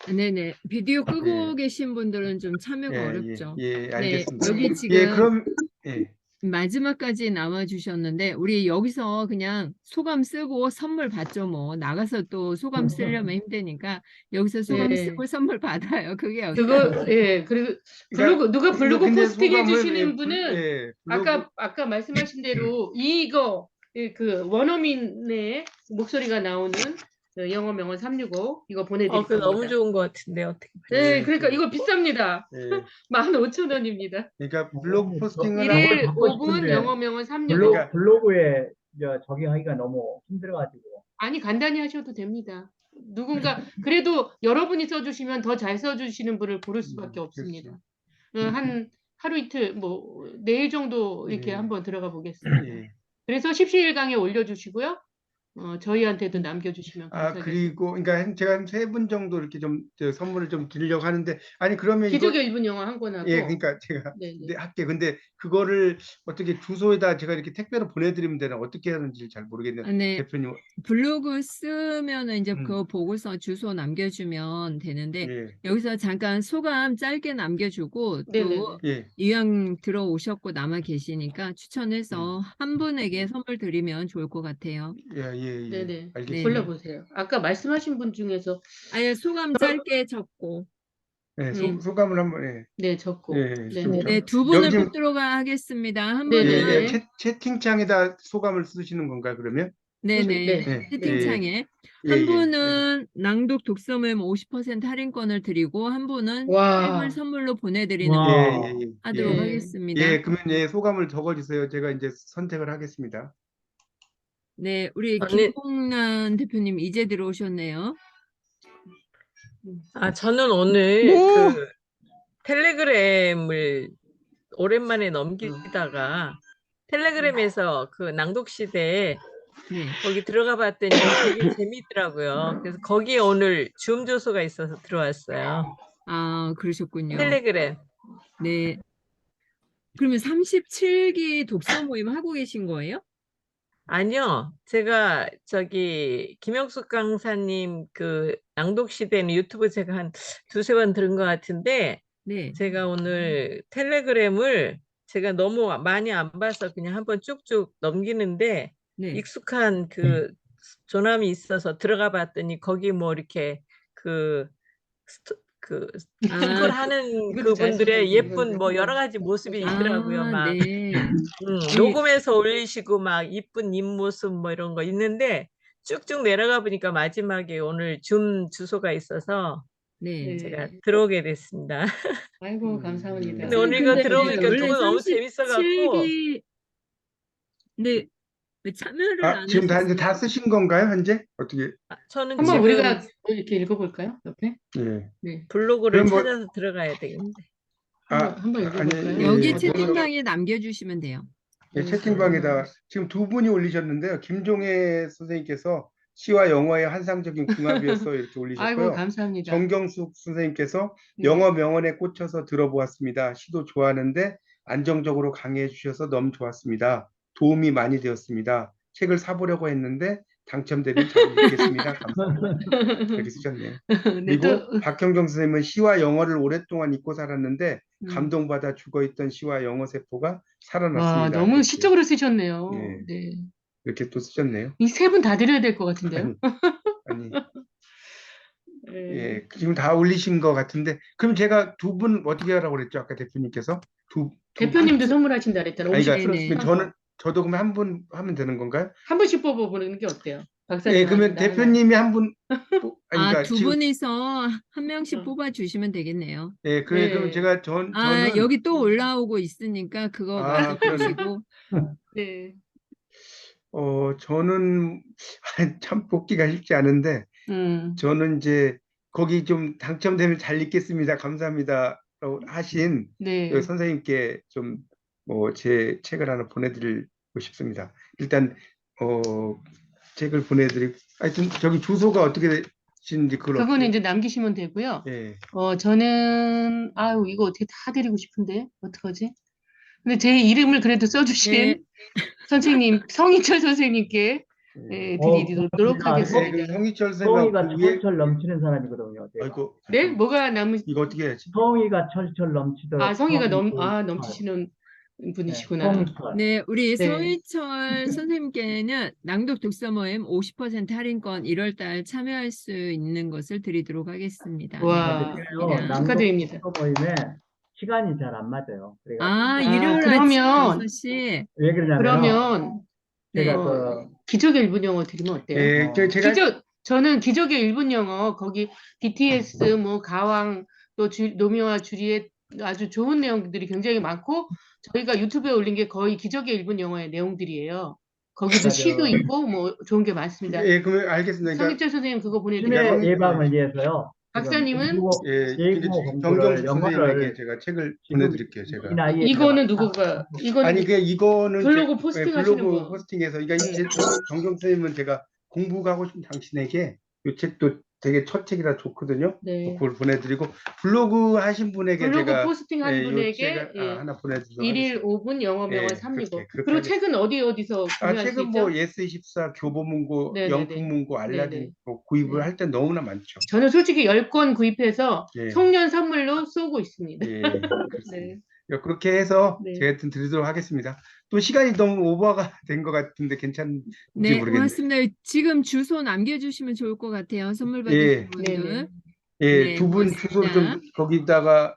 네네. 비디오 끄고 예. 계신 분들은 좀 참여가 어렵죠. 예, 알겠습니다. 네, 여기 예, 지금 그럼 예. 마지막까지 나와주셨는데 우리 여기서 그냥 소감 쓰고 선물 받죠 뭐. 나가서 또 소감 쓰려면 힘드니까 여기서 소감 네. 쓰고 선물 받아요. 그게 어때요? 그거, 예, 그리고 블로그, 누가 블로그 근데 포스팅 소감을, 해주시는 분은 예, 블로그- 아까 말씀하신 대로 이거, 그 원어민의 목소리가 나오는 그 영어 명언 365 이거 보내드릴 그거 너무 겁니다. 좋은 것 같은데 어떻게 네, 그러니까 이거 비쌉니다. 예. 15,000원입니다. 그러니까 블로그 포스팅은 이래- 일일 받고 5분 싶은데 영어 명언 365. 그러니까- 블로그에 적용하기가 너무 힘들어가지고. 아니, 간단히 하셔도 됩니다. 누군가 그래도 여러분이 써주시면 더 잘 써주시는 분을 고를 수밖에 없습니다. 한 하루 이틀 뭐 내일 정도 이렇게 예. 한번 들어가 보겠습니다. 예. 그래서 17강에 올려주시고요. 저희한테도 남겨주시면 아, 감사하겠습니다. 그리고 그러니까 제가 한 3분 정도 이렇게 좀 선물을 좀 드리려고 하는데 아니 그러면 기적의 1분 영어 한 권하고. 예, 그러니까 제가 네. 할게. 근데 그거를 어떻게 주소에다 제가 이렇게 택배로 보내드리면 되나 어떻게 하는지 잘 모르겠는데 네. 대표님. 블로그 쓰면은 이제 음. 그거 보고서 주소 남겨주면 되는데 예, 여기서 잠깐 소감 짧게 남겨주고 네네네. 또 예, 이왕 들어오셨고 남아 계시니까 추천해서 한 분에게 선물 드리면 좋을 것 같아요. 예. 네네. 알겠습니다. 골라보세요. 아까 말씀하신 분 중에서 아예 소감 짧게 적고 네, 네. 소감을 한번 예. 네, 적고. 예, 네네. 네, 두 분을 지금- 뽑도록 하겠습니다. 한 네네. 분은 채팅창에다 소감을 쓰시는 건가 그러면? 네네. 네. 채팅창에 예, 한 예. 분은 낭독 독서 모임 50% 할인권을 드리고 한 분은 와. 책을 선물로 보내드리는 와. 걸로 예, 예, 예. 하도록 예. 하겠습니다. 예, 그러면 예, 소감을 적어주세요. 제가 이제 선택을 하겠습니다. 네, 우리 언니, 김봉란 대표님 이제 들어오셨네요. 저는 오늘 뭐? 그 텔레그램을 오랜만에 넘기다가 텔레그램에서 그 낭독 시대에 네. 거기 들어가 봤더니 되게 재미있더라고요. 그래서 거기에 오늘 줌 주소가 있어서 들어왔어요. 아, 그러셨군요. 텔레그램. 네. 그러면 37기 독서 모임 하고 계신 거예요? 아니요. 제가 저기 김영숙 강사님 그 낭독 시대는 유튜브 제가 한 두세 번 들은 것 같은데 네. 제가 오늘 텔레그램을 제가 너무 많이 안 봐서 그냥 한번 쭉쭉 넘기는데 네. 익숙한 그 조남이 있어서 들어가 봤더니 거기 뭐 이렇게 그 스쿨하는 이것도 잘 그분들의 쓰셨네. 예쁜 뭐 여러 가지 모습이 있더라고요. 아, 막 네. 녹음해서 올리시고 막 이쁜 입모습 뭐 이런 거 있는데 쭉쭉 내려가 보니까 마지막에 오늘 줌 주소가 있어서 네. 제가 들어오게 됐습니다. 아이고, 감사합니다. 근데 오늘 이거 근데 들어보니까 원래 너무 재밌어갖고 37기 네. 왜 참여를 아, 안 지금 다 이제 하셨어요? 다 쓰신 건가요, 현재? 어떻게? 저는 한번 지금 우리가 이렇게 읽어볼까요? 옆에? 예. 네. 블로그를 그럼 뭐- 찾아서 들어가야 되겠는데. 한번 아니, 읽어볼까요? 예, 여기 예. 채팅방에 남겨주시면 돼요. 예, 채팅방에다 지금 두 분이 올리셨는데요. 김종혜 선생님께서 시와 영어의 환상적인 궁합이었어 이렇게 아이고, 올리셨고요. 감사합니다. 정경숙 선생님께서 네. 영어 명언에 꽂혀서 들어보았습니다. 시도 좋아하는데 안정적으로 강의해 주셔서 너무 좋았습니다. 도움이 많이 되었습니다. 책을 사보려고 했는데 당첨되면 잘 읽겠습니다. 감사합니다. 이렇게 쓰셨네요. 네, 또, 그리고 박형경 선생님은 시와 영어를 오랫동안 잊고 살았는데 음. 감동받아 죽어있던 시와 영어 세포가 와, 살아났습니다. 너무 이렇게, 시적으로 쓰셨네요. 네. 네. 이렇게 또 쓰셨네요. 이 세 분 다 드려야 될 것 같은데요? 아니, 네. 예, 지금 다 올리신 것 같은데, 그럼 제가 두 분 어떻게 하라고 그랬죠? 아까 대표님께서 두 대표님도 선물하신다 그랬잖아요. 아니, 50% 네네. 그러니까 저도 그럼 한 분 하면 되는 건가요? 한 분씩 뽑아보는 게 어때요? 박사님 예, 그러면 하신다, 하나. 대표님이 한 분, 아, 두 지금, 분이서 한 명씩 어. 뽑아주시면 되겠네요. 예, 그래, 네. 그럼 제가 아, 저는, 여기 또 올라오고 있으니까 그거 아, 마저 그러네. 보시고. 네. 저는 참 뽑기가 쉽지 않은데, 저는 이제 거기 좀 당첨되면 잘 읽겠습니다. 감사합니다. 라고 하신 네. 그 선생님께 좀 뭐 제 책을 하나 보내드리고 싶습니다. 일단 책을 보내드리고 하여튼 저기 주소가 어떻게 되시는지 그걸 그거는 어떻게 이제 남기시면 되고요. 예. 저는, 아유, 이거 어떻게 다 드리고 싶은데? 어떡하지? 근데 제 이름을 그래도 써주신 네. 선생님, 성희철 선생님께 드리도록 고맙습니다. 하겠습니다. 그 성희철 성의가 선생님하고 위에 철철 넘치는 사람이거든요. 제가. 아이고 네? 뭐가 남으, 이거 어떻게 해야지? 성의가 철철 넘치도록. 성희가 성의철. 넘치시는 네, 분이시구나. 성의철. 네, 우리 네. 성희철 선생님께는 낭독 독서 모임 50% 할인권 1월달 참여할 수 있는 것을 드리도록 하겠습니다. 와, 네, 제가요, 고맙습니다. 축하드립니다. 낭독 모임에 시간이 잘 안 맞아요. 그래가지고 아, 일요일 그러면- 아침 6시. 왜 그러냐면 그러면, 네. 제가 기적의 일본 영어 드리면 어때요? 예, 제가 저는 기적의 일본 영어, 거기 BTS, 뭐, 가왕, 또 로미오와 주리엣 아주 좋은 내용들이 굉장히 많고, 저희가 유튜브에 올린 게 거의 기적의 일본 영어의 내용들이에요. 거기도 맞아요. 시도 있고, 뭐, 좋은 게 많습니다. 예, 그러면 알겠습니다. 그러니까 성희철 선생님 그거 보내드리고, 성- 치매 예방을 위해서요. 박사님은 예, 예고 공부를 정경수 선생님에게 영어를 제가 책을 지금 보내드릴게요. 제가. 이 나이에 이거는 제가 누구가, 이거는 아니 이거는 블로그 제- 포스팅 예, 하시는 블로그 분. 포스팅에서 그러니까 네. 이제 정경 선생님은 제가 공부가 하고 싶은 당신에게 이 책도 되게 첫 책이라 좋거든요. 네. 그걸 보내드리고 블로그 하신 분에게 블로그 제가 포스팅 한 이 분에게 책을 하나 보내드리도록 1일 하겠습니다. 5분 영어 명언 예, 365. 그렇게 그리고 하겠습니다. 책은 어디서 구매할 수 책은 있죠? 뭐 예스24, 교보문고, 네네네. 영풍문고, 알라딘 네네. 뭐 구입을 네. 할 때 너무나 많죠. 저는 솔직히 10권 구입해서 예. 송년 선물로 쏘고 있습니다. 예, 그렇습니다. 네. 그렇게 해서 네. 제가 하여튼 드리도록 하겠습니다. 또 시간이 너무 오버가 된 것 같은데 괜찮은지 네, 모르겠네요. 고맙습니다. 지금 주소 남겨주시면 좋을 것 같아요. 선물 예. 받으신 분들. 네네. 예, 네, 두 분 고맙습니다. 주소를 좀 거기다가